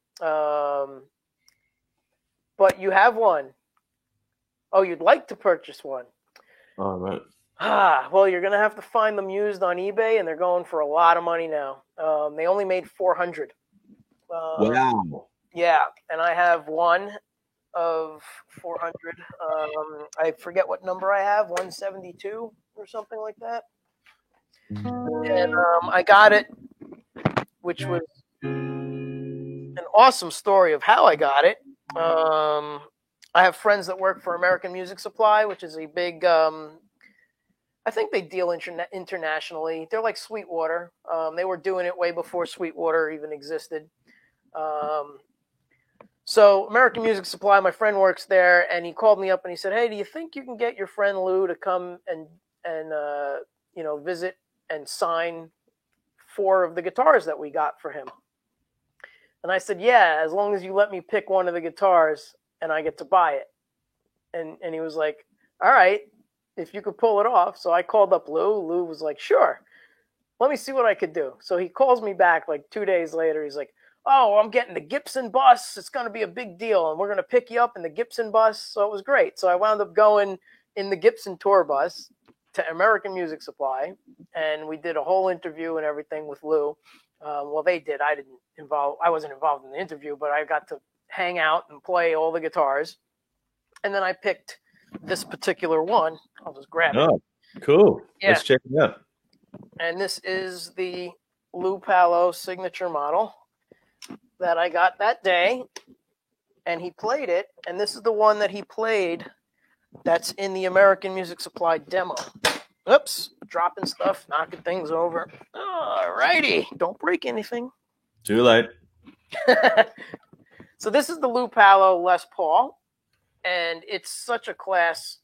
[SPEAKER 2] But you have one. Oh, you'd like to purchase one.
[SPEAKER 1] Oh, right.
[SPEAKER 2] Well, you're going to have to find them used on eBay, and they're going for a lot of money now. They only made 400.
[SPEAKER 1] Wow.
[SPEAKER 2] Yeah, and I have one of 400. I forget what number I have, 172 or something like that. And I got it, which was an awesome story of how I got it. I have friends that work for American Music Supply, which is a big, I think they deal internationally. They're like Sweetwater. They were doing it way before Sweetwater even existed. So American Music Supply, my friend works there, and he called me up and he said, "Hey, do you think you can get your friend Lou to come and visit and sign 4 of the guitars that we got for him?" And I said, "Yeah, as long as you let me pick one of the guitars and I get to buy it." And he was like, "All right, if you could pull it off." So I called up Lou. Lou was like, "Sure, let me see what I could do." So he calls me back like 2 days later. He's like, "Oh, I'm getting the Gibson bus. It's going to be a big deal, and we're going to pick you up in the Gibson bus." So it was great. So I wound up going in the Gibson tour bus to American Music Supply, and we did a whole interview and everything with Lou. Well, they did. I wasn't involved in the interview, but I got to hang out and play all the guitars. And then I picked this particular one. I'll just grab it.
[SPEAKER 1] Oh, cool.
[SPEAKER 2] Yeah.
[SPEAKER 1] Let's check it out.
[SPEAKER 2] And this is the Lou Pallow signature model that I got that day. And he played it. And this is the one that he played that's in the American Music Supply demo. Oops, dropping stuff, knocking things over. All righty, don't break anything.
[SPEAKER 1] Too late.
[SPEAKER 2] So this is the Lou Pallow Les Paul, and it's such a class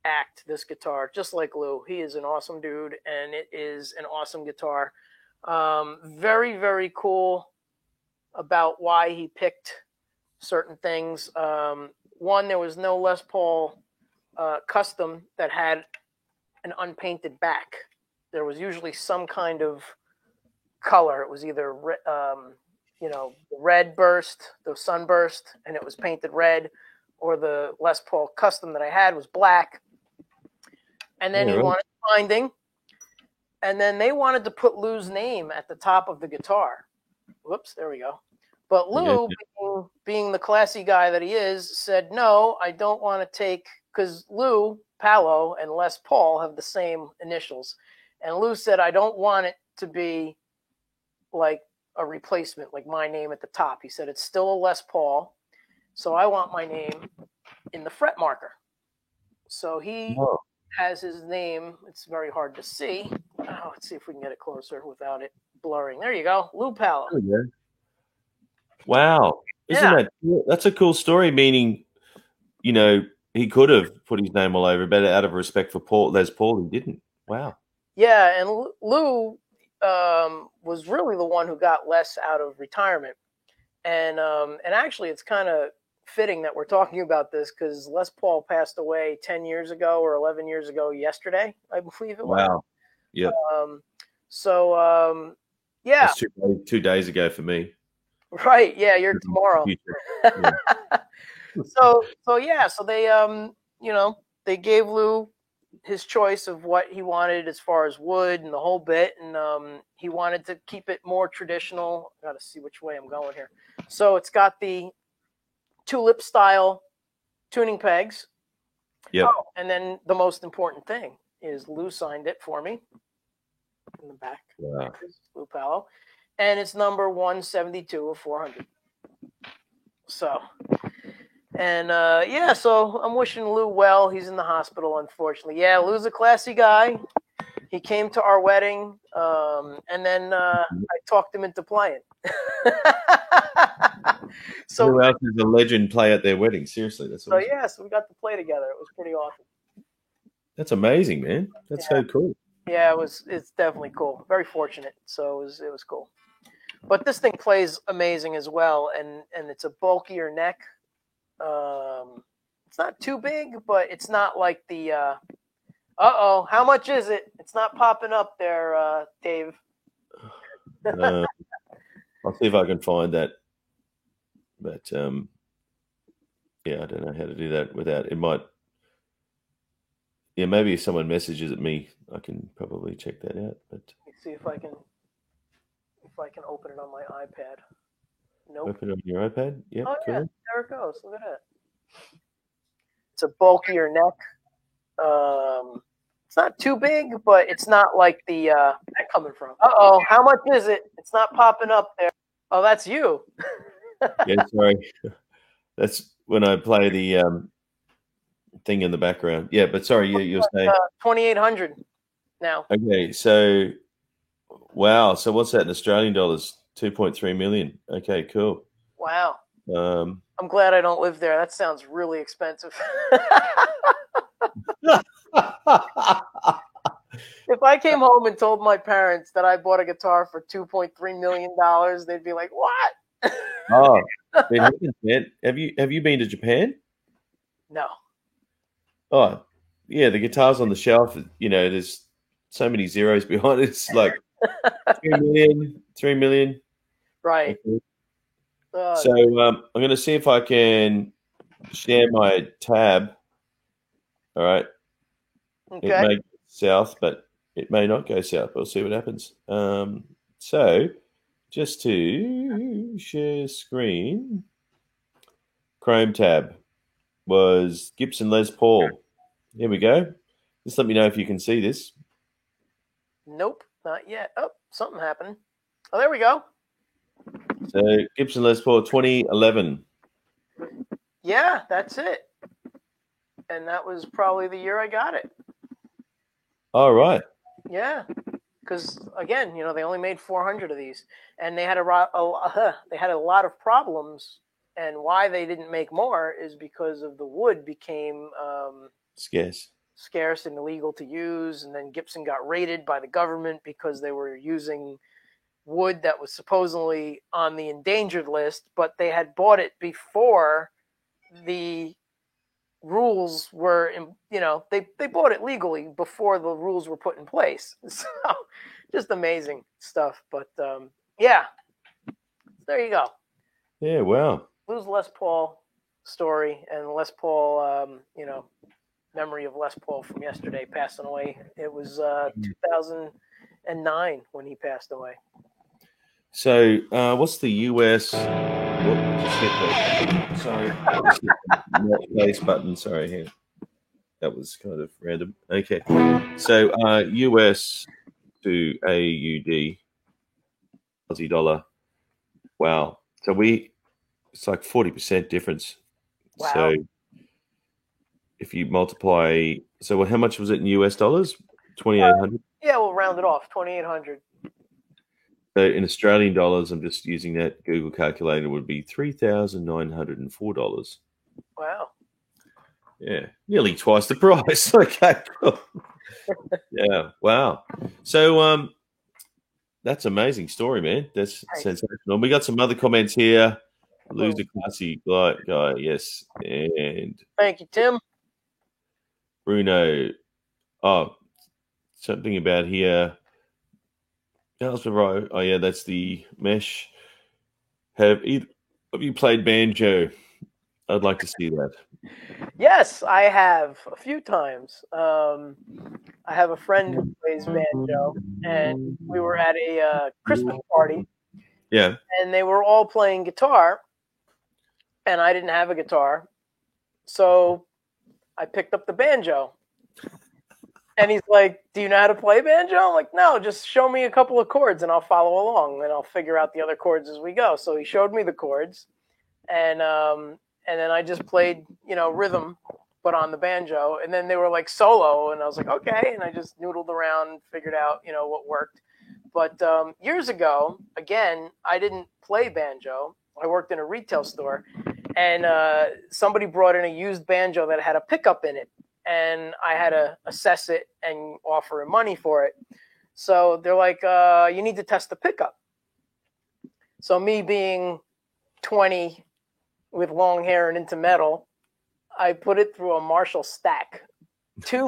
[SPEAKER 2] act, this guitar, just like Lou. He is an awesome dude, and it is an awesome guitar. Very, very cool about why he picked certain things. One, there was no Les Paul custom that had an unpainted back. There was usually some kind of color. It was either the red burst, the sunburst, and it was painted red, or the Les Paul custom that I had was black. And then he wanted binding, and then they wanted to put Lou's name at the top of the guitar. Whoops, there we go. But Lou, being the classy guy that he is, said, "No, I don't want to take," because Lou Pallow and Les Paul have the same initials. And Lou said, "I don't want it to be like a replacement, like my name at the top." He said, "It's still a Les Paul, so I want my name in the fret marker." So he has his name. It's very hard to see. Oh, let's see if we can get it closer without it blurring. There you go. Lou Pala.
[SPEAKER 1] There we go. Wow. Isn't that's a cool story, meaning, he could have put his name all over, but out of respect for Les Paul, he didn't. Wow.
[SPEAKER 2] Yeah, and Lou was really the one who got Les out of retirement. And actually, it's kind of fitting that we're talking about this because Les Paul passed away 10 years ago or 11 years ago yesterday, I believe it was.
[SPEAKER 1] Wow. Yeah.
[SPEAKER 2] Yeah.
[SPEAKER 1] That's 2 days ago for me.
[SPEAKER 2] Right. Yeah, you're tomorrow. Yeah. So they gave Lou his choice of what he wanted as far as wood and the whole bit, and he wanted to keep it more traditional. I got to see which way I'm going here. So it's got the tulip style tuning pegs.
[SPEAKER 1] Yeah.
[SPEAKER 2] Oh, and then the most important thing is Lou signed it for me in the back.
[SPEAKER 1] Wow.
[SPEAKER 2] Lou Palo. And it's number 172 of 400. So, and so I'm wishing Lou well. He's in the hospital, unfortunately. Yeah, Lou's a classy guy. He came to our wedding, and then I talked him into playing. So
[SPEAKER 1] who else is a legend play at their wedding? Seriously, that's awesome.
[SPEAKER 2] So we got to play together. It was pretty awesome.
[SPEAKER 1] That's amazing, man. That's so cool.
[SPEAKER 2] Yeah, it's definitely cool. Very fortunate. So it was cool. But this thing plays amazing as well, and it's a bulkier neck. It's not too big, but it's not like the. How much is it? It's not popping up there, Dave.
[SPEAKER 1] I'll see if I can find that. But I don't know how to do that without it. Might. Yeah, maybe if someone messages at me, I can probably check that out. But
[SPEAKER 2] let me see if I can open it on my iPad. Nope.
[SPEAKER 1] Open it on your iPad? Yep,
[SPEAKER 2] oh,
[SPEAKER 1] cool.
[SPEAKER 2] Yeah, there it goes. Look at that. It's a bulkier neck. It's not too big, but it's not like the that coming from. How much is it? It's not popping up there. Oh, that's you.
[SPEAKER 1] Yeah, sorry. That's when I play the thing in the background. Yeah, but sorry, you're saying
[SPEAKER 2] 2,800 now.
[SPEAKER 1] Okay, so wow. So what's that in Australian dollars? 2.3 million. Okay, cool.
[SPEAKER 2] Wow. I'm glad I don't live there. That sounds really expensive. If I came home and told my parents that I bought a guitar for $2.3 million, they'd be like, "What?"
[SPEAKER 1] Oh, man. Have you been to Japan?
[SPEAKER 2] No.
[SPEAKER 1] Oh, yeah. The guitar's on the shelf. There's so many zeros behind it. It's like 3 million.
[SPEAKER 2] Right.
[SPEAKER 1] Okay. So I'm going to see if I can share my tab. All right.
[SPEAKER 2] Okay.
[SPEAKER 1] It may go south, but it may not go south. We'll see what happens. So just to share screen, Chrome tab was Gibson Les Paul. Here we go. Just let me know if you can see this.
[SPEAKER 2] Nope, not yet. Oh, something happened. Oh, there we go.
[SPEAKER 1] So Gibson Les Paul 2011.
[SPEAKER 2] Yeah, that's it. And that was probably the year I got it.
[SPEAKER 1] All right.
[SPEAKER 2] Yeah, because again, they only made 400 of these, and they had a lot of problems. And why they didn't make more is because of the wood became scarce and illegal to use, and then Gibson got raided by the government because they were using wood that was supposedly on the endangered list, but they had bought it before the rules were, they bought it legally before the rules were put in place. So just amazing stuff. But there you go.
[SPEAKER 1] Yeah, wow.
[SPEAKER 2] Lou's Les Paul story and Les Paul, memory of Les Paul from yesterday passing away. It was 2009 when he passed away.
[SPEAKER 1] So what's the US? Sorry, place button. Sorry, here. That was kind of random. Okay, so US to AUD, Aussie dollar. Wow. So it's like 40% difference.
[SPEAKER 2] Wow.
[SPEAKER 1] So if you multiply, how much was it in US dollars? 2,800.
[SPEAKER 2] Yeah, we'll round it off. 2,800.
[SPEAKER 1] So in Australian dollars, I'm just using that Google calculator, would be $3,904.
[SPEAKER 2] Wow.
[SPEAKER 1] Yeah, nearly twice the price. Okay, cool. Yeah, wow. So that's an amazing story, man. That's sensational. We got some other comments here. Loser classy guy, yes, and
[SPEAKER 2] Thank you, Tim.
[SPEAKER 1] Bruno. Oh, something about here. Oh yeah, that's the mesh. Have you played banjo? I'd like to see that.
[SPEAKER 2] Yes, I have a few times. I have a friend who plays banjo, and we were at a Christmas party.
[SPEAKER 1] Yeah.
[SPEAKER 2] And they were all playing guitar, and I didn't have a guitar, so I picked up the banjo. And he's like, "Do you know how to play banjo?" I'm like, "No, just show me a couple of chords, and I'll follow along, and I'll figure out the other chords as we go." So he showed me the chords, and then I just played, rhythm, but on the banjo. And then they were like solo, and I was like, okay. And I just noodled around, figured out, what worked. But years ago, again, I didn't play banjo. I worked in a retail store, and somebody brought in a used banjo that had a pickup in it, and I had to assess it and offer him money for it. So they're like, you need to test the pickup. So me being 20 with long hair and into metal, I put it through a Marshall stack. Two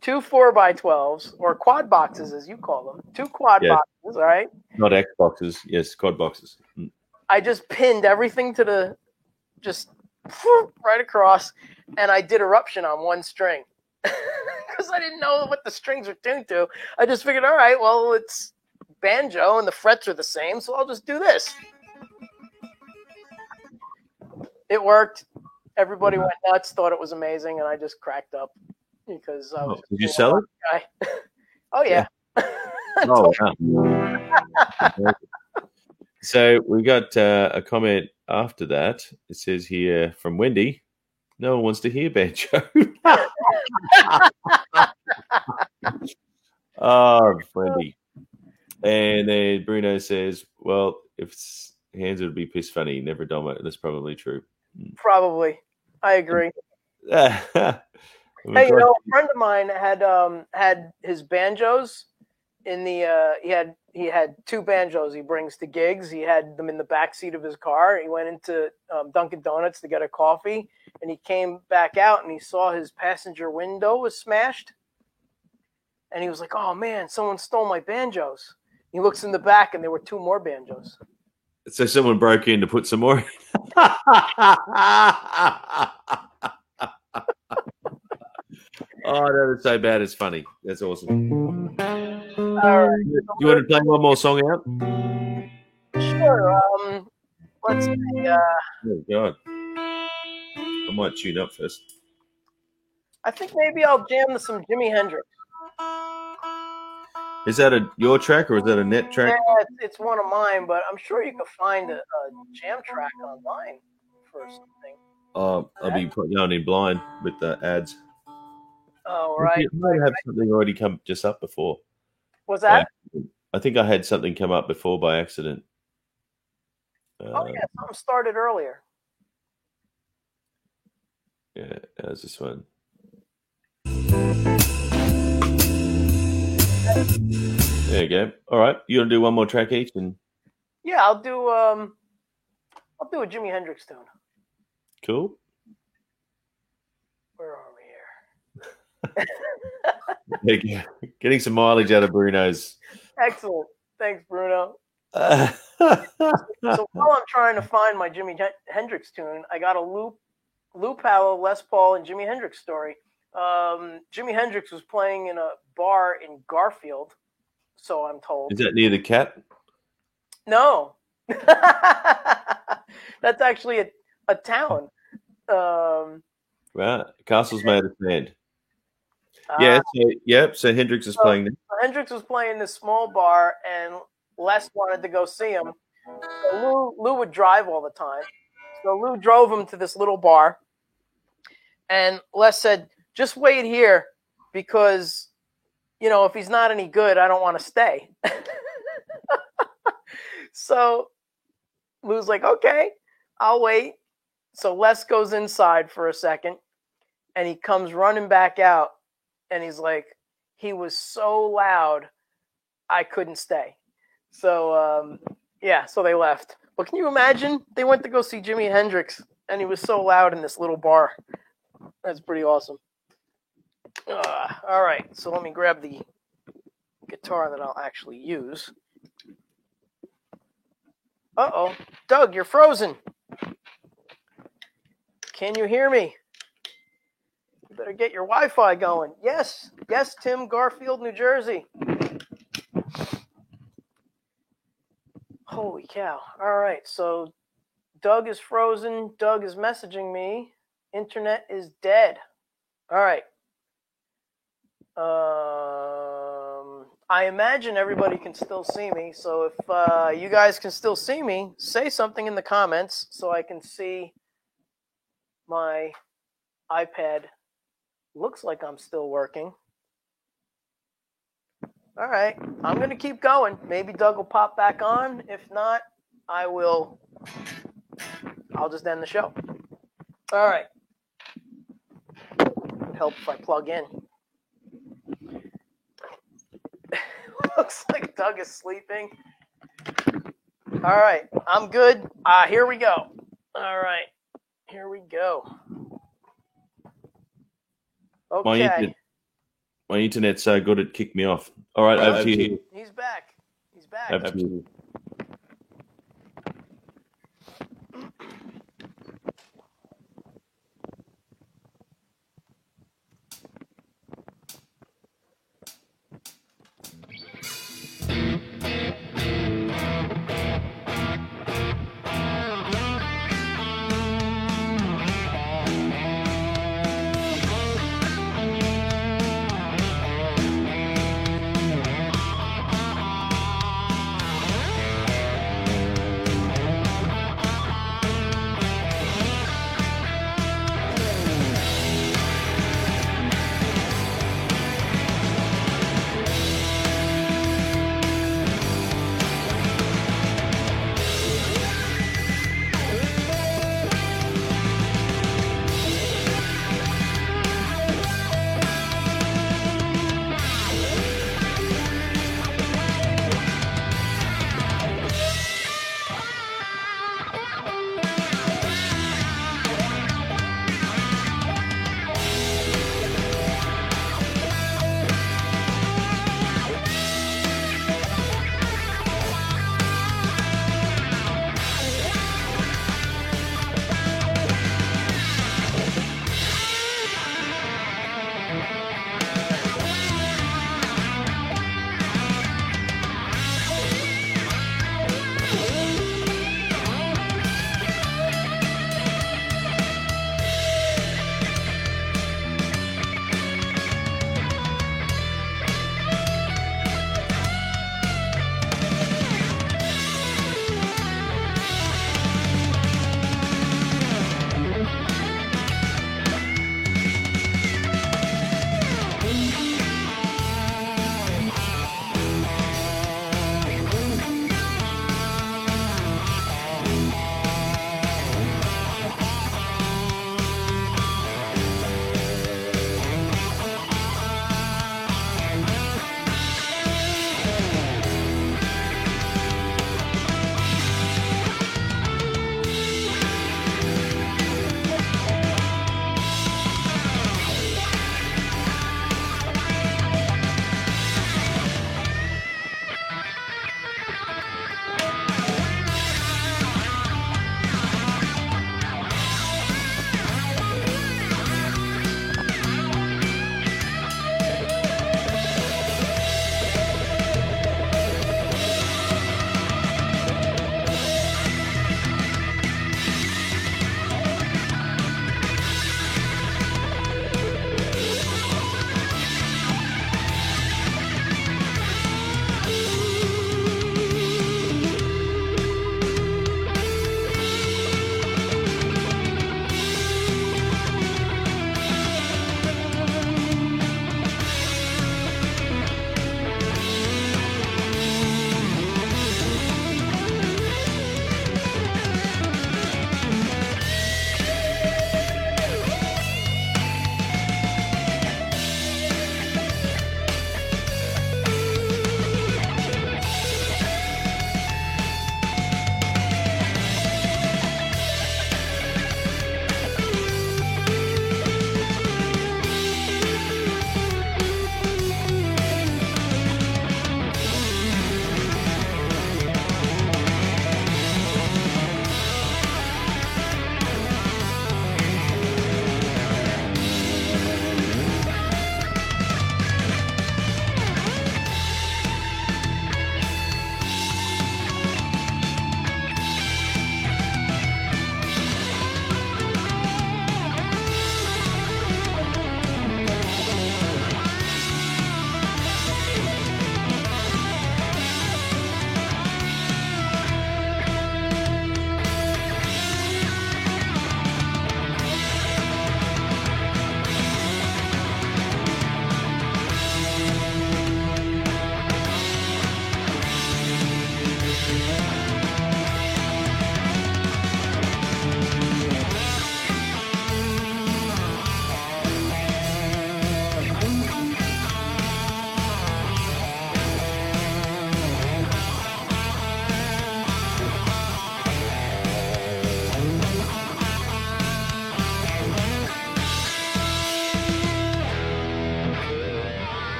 [SPEAKER 2] 4x12s, or quad boxes as you call them. Two quad boxes, all right?
[SPEAKER 1] Not X boxes, yes, quad boxes.
[SPEAKER 2] I just pinned everything to just right across, and I did eruption on one string. Because I didn't know what the strings were tuned to. I just figured, all right, well, it's banjo and the frets are the same, so I'll just do this. It worked. Everybody went nuts, thought it was amazing, and I just cracked up because I was.
[SPEAKER 1] Did you sell it?
[SPEAKER 2] Guy. Oh yeah.
[SPEAKER 1] Oh wow. So we got a comment after that. It says here from Wendy, no one wants to hear banjo. Oh, Wendy. And then Bruno says, well, if it's hands, it would be piss funny. Never done it. That's probably true.
[SPEAKER 2] Probably. I agree. Hey, a friend of mine had his banjos in the he had two banjos he brings to gigs. He had them in the back seat of his car. He went into Dunkin' Donuts to get a coffee, and he came back out and he saw his passenger window was smashed. And he was like, "Oh man, someone stole my banjos." He looks in the back and there were two more banjos.
[SPEAKER 1] So someone broke in to put some more in. Oh, that is so bad it's funny. That's awesome.
[SPEAKER 2] All right.
[SPEAKER 1] You want to play one more song out?
[SPEAKER 2] Sure. Let's see.
[SPEAKER 1] Oh, God. I might tune up first.
[SPEAKER 2] I think maybe I'll jam to some Jimi Hendrix.
[SPEAKER 1] Is that your track or is that a net track?
[SPEAKER 2] Yeah, it's one of mine, but I'm sure you can find a jam track online for something.
[SPEAKER 1] I'll be going in blind with the ads.
[SPEAKER 2] Oh, right.
[SPEAKER 1] I might have something already come just up before.
[SPEAKER 2] What's that?
[SPEAKER 1] I think I had something come up before by accident.
[SPEAKER 2] Oh, yeah, something started earlier.
[SPEAKER 1] Yeah, how's this one? There you go. All right, you want to do one more track each? And
[SPEAKER 2] yeah, I'll do a Jimi Hendrix tune.
[SPEAKER 1] Cool.
[SPEAKER 2] Where are we here?
[SPEAKER 1] Getting some mileage out of Bruno's.
[SPEAKER 2] Excellent. Thanks, Bruno. So while I'm trying to find my Jimi Hendrix tune, I got a Lou Powell, Les Paul, and Jimi Hendrix story. Jimi Hendrix was playing in a bar in Garfield, so I'm told.
[SPEAKER 1] Is that near the cat?
[SPEAKER 2] No. That's actually a town.
[SPEAKER 1] Right. Castle's made of sand. So Hendrix is playing there.
[SPEAKER 2] Hendrix was playing this small bar, and Les wanted to go see him. So Lou would drive all the time. So Lou drove him to this little bar, and Les said, "Just wait here, because if he's not any good, I don't want to stay. So Lou's like, okay, I'll wait. So Les goes inside for a second, and he comes running back out, and he's like, he was so loud, I couldn't stay. So, so they left. But can you imagine? They went to go see Jimi Hendrix, and he was so loud in this little bar. That's pretty awesome. All right, so let me grab the guitar that I'll actually use. Uh-oh. Doug, you're frozen. Can you hear me? You better get your Wi-Fi going. Yes, Tim, Garfield, New Jersey. Holy cow. All right, so Doug is frozen. Doug is messaging me. Internet is dead. All right. I imagine everybody can still see me. So if you guys can still see me, say something in the comments so I can see my iPad. Looks like I'm still working. All right, I'm going to keep going. Maybe Doug will pop back on. If not, I'll just end the show. All right. It'd help if I plug in. Looks like Doug is sleeping. All right, I'm good. Here we go. All right, here we go. Okay.
[SPEAKER 1] My internet's so good it kicked me off. All right, over to you.
[SPEAKER 2] He's back.
[SPEAKER 1] Over to you.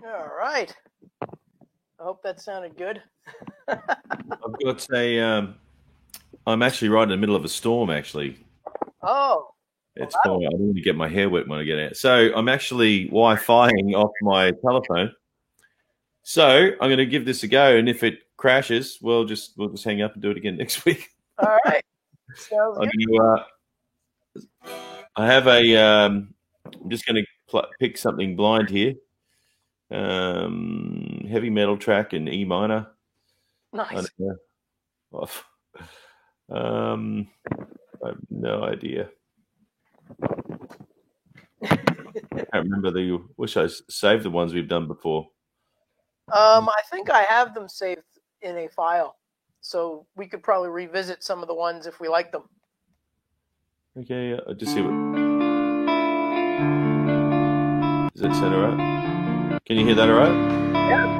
[SPEAKER 2] All right. I hope that sounded good.
[SPEAKER 1] I've got a. I'm actually right in the middle of a storm. Actually,
[SPEAKER 2] Oh,
[SPEAKER 1] it's fine. I don't want to get my hair wet when I get out. So I'm actually Wi-Fiing off my telephone. So I'm going to give this a go, and if it crashes, we'll just hang up and do it again next week.
[SPEAKER 2] all right. Sounds
[SPEAKER 1] I'm
[SPEAKER 2] good.
[SPEAKER 1] gonna, I have a. I'm just going to pick something blind here. Heavy metal track in E minor.
[SPEAKER 2] Nice.
[SPEAKER 1] I have no idea. I can't remember wish I saved the ones we've done before.
[SPEAKER 2] I think I have them saved in a file, so we could probably revisit some of the ones if we like them.
[SPEAKER 1] Okay, I'll just see what. Does that sound alright? Can you hear that alright?
[SPEAKER 2] Yeah.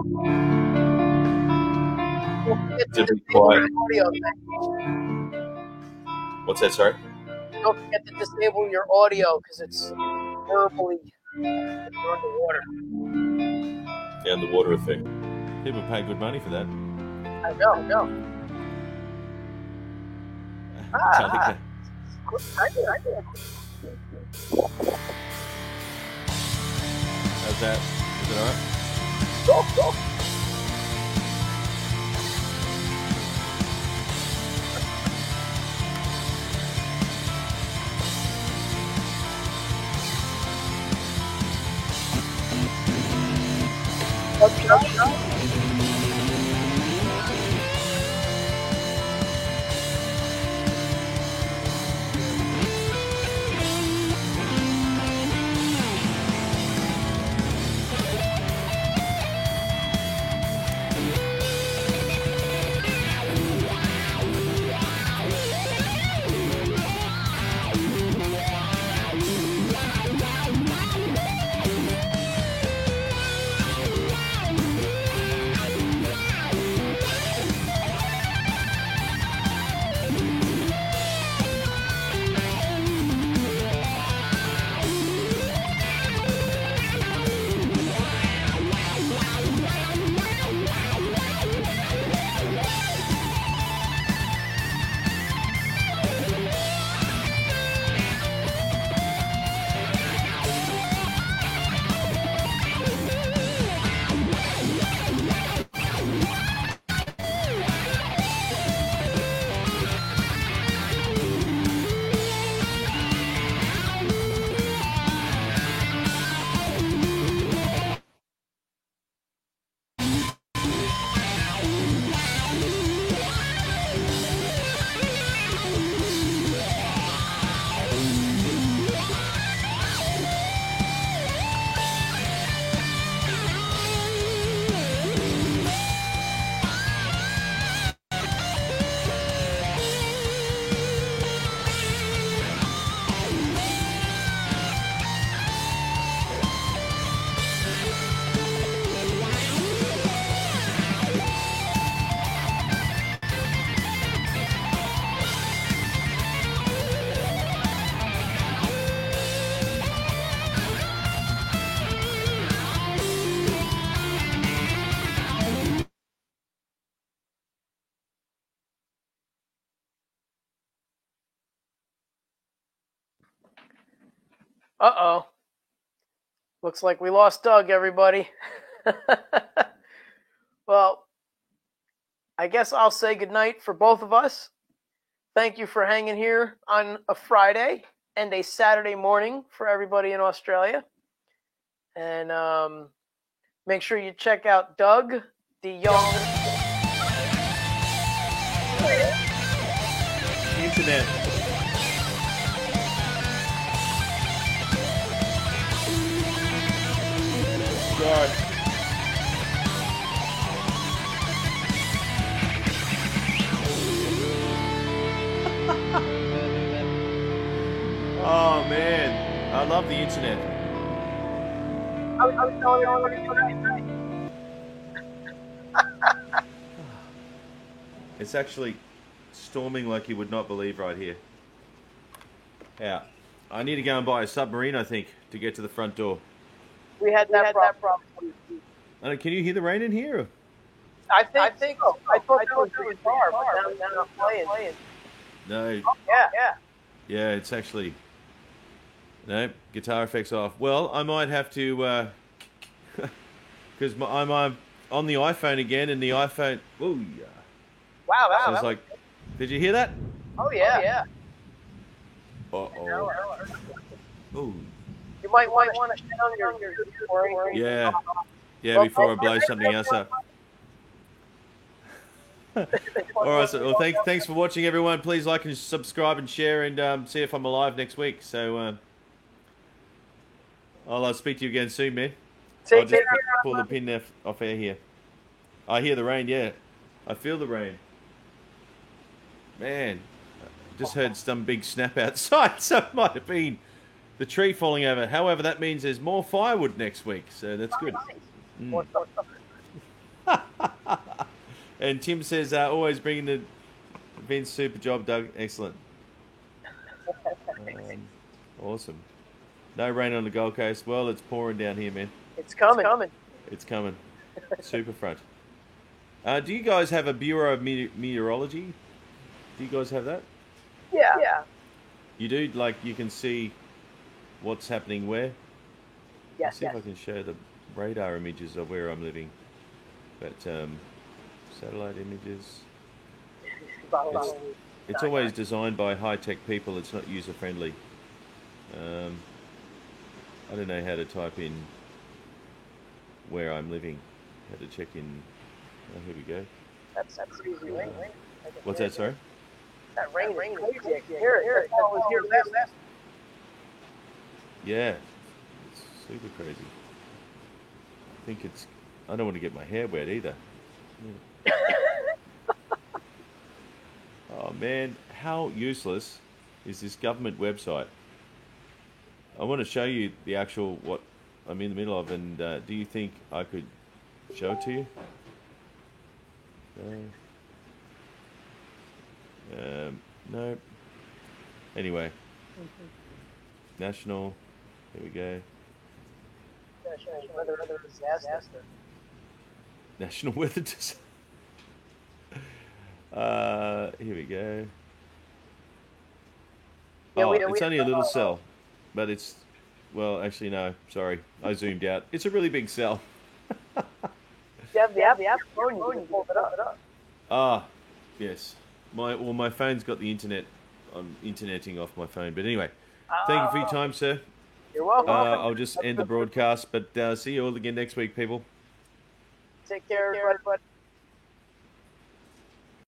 [SPEAKER 1] It's a bit quiet. What's that, sorry?
[SPEAKER 2] Don't forget to disable your audio because it's verbally underwater.
[SPEAKER 1] The underwater effect. People pay good money for that.
[SPEAKER 2] I know.
[SPEAKER 1] I How's that? Is it alright?
[SPEAKER 2] Go. Uh-oh. Looks like we lost Doug, everybody. Well, I guess I'll say goodnight for both of us. Thank you for hanging here on a Friday and a Saturday morning for everybody in Australia. And make sure you check out Doug, the young...
[SPEAKER 1] Internet. God. Oh man, I love the internet. It's actually storming like you would not believe right here. Yeah, I need to go and buy a submarine, I think, to get to the front door.
[SPEAKER 2] We had that problem.
[SPEAKER 1] Can you hear the rain in here? Or?
[SPEAKER 2] I think so. I thought that was the guitar, but now I'm not playing.
[SPEAKER 1] No.
[SPEAKER 2] Oh, yeah.
[SPEAKER 1] Yeah, it's actually... No, guitar effects off. Well, I might have to... Because I'm on the iPhone again, and the iPhone... Oh, yeah.
[SPEAKER 2] Wow.
[SPEAKER 1] So it's like... Did you hear that?
[SPEAKER 2] Oh, yeah.
[SPEAKER 1] Uh-oh. Oh.
[SPEAKER 2] You might want to shut down your
[SPEAKER 1] Yeah. Yeah, before I blow something else up. All right, so well, thanks for watching, everyone. Please like and subscribe and share, and see if I'm alive next week. So I'll speak to you again soon, man. I'll just pull the pin off air here. I hear the rain, yeah. I feel the rain. Man, I just heard some big snap outside, so it might have been the tree falling over. However, that means there's more firewood next week, so that's good. And Tim says, always bringing the Vince super job, Doug. Excellent. Awesome. No rain on the Gold Coast. Well, it's pouring down here, man.
[SPEAKER 2] It's coming.
[SPEAKER 1] It's coming. Super front. Do you guys have a Bureau of Meteorology? Do you guys have that?
[SPEAKER 2] Yeah.
[SPEAKER 1] You do? Like, you can see what's happening where?
[SPEAKER 2] Yes.
[SPEAKER 1] See if I can show the radar images of where I'm living. But, satellite images. It's always designed by high-tech people. It's not user-friendly. I don't know how to type in where I'm living. How to check in. Oh, here we go.
[SPEAKER 2] That's crazy rain.
[SPEAKER 1] What's that, sorry?
[SPEAKER 2] That rain is crazy. I can hear it. I was here last.
[SPEAKER 1] Yeah. It's super crazy. I think it's... I don't want to get my hair wet either. Yeah. Oh, man. How useless is this government website? I want to show you the actual... what I'm in the middle of, and do you think I could show it to you? No. Anyway. National. Here we go.
[SPEAKER 2] National Weather Disaster.
[SPEAKER 1] National Weather Disaster. Here we go. Oh, it's only a little cell, but it's... Well, actually, no. Sorry. I zoomed out. It's a really big cell.
[SPEAKER 2] You have the app phone, you can pull it up.
[SPEAKER 1] Ah, yes. My phone's got the internet. I'm interneting off my phone. But anyway, thank you for your time, sir.
[SPEAKER 2] You're welcome.
[SPEAKER 1] I'll just end the broadcast, but see you all again next week, people.
[SPEAKER 2] Take care, everybody.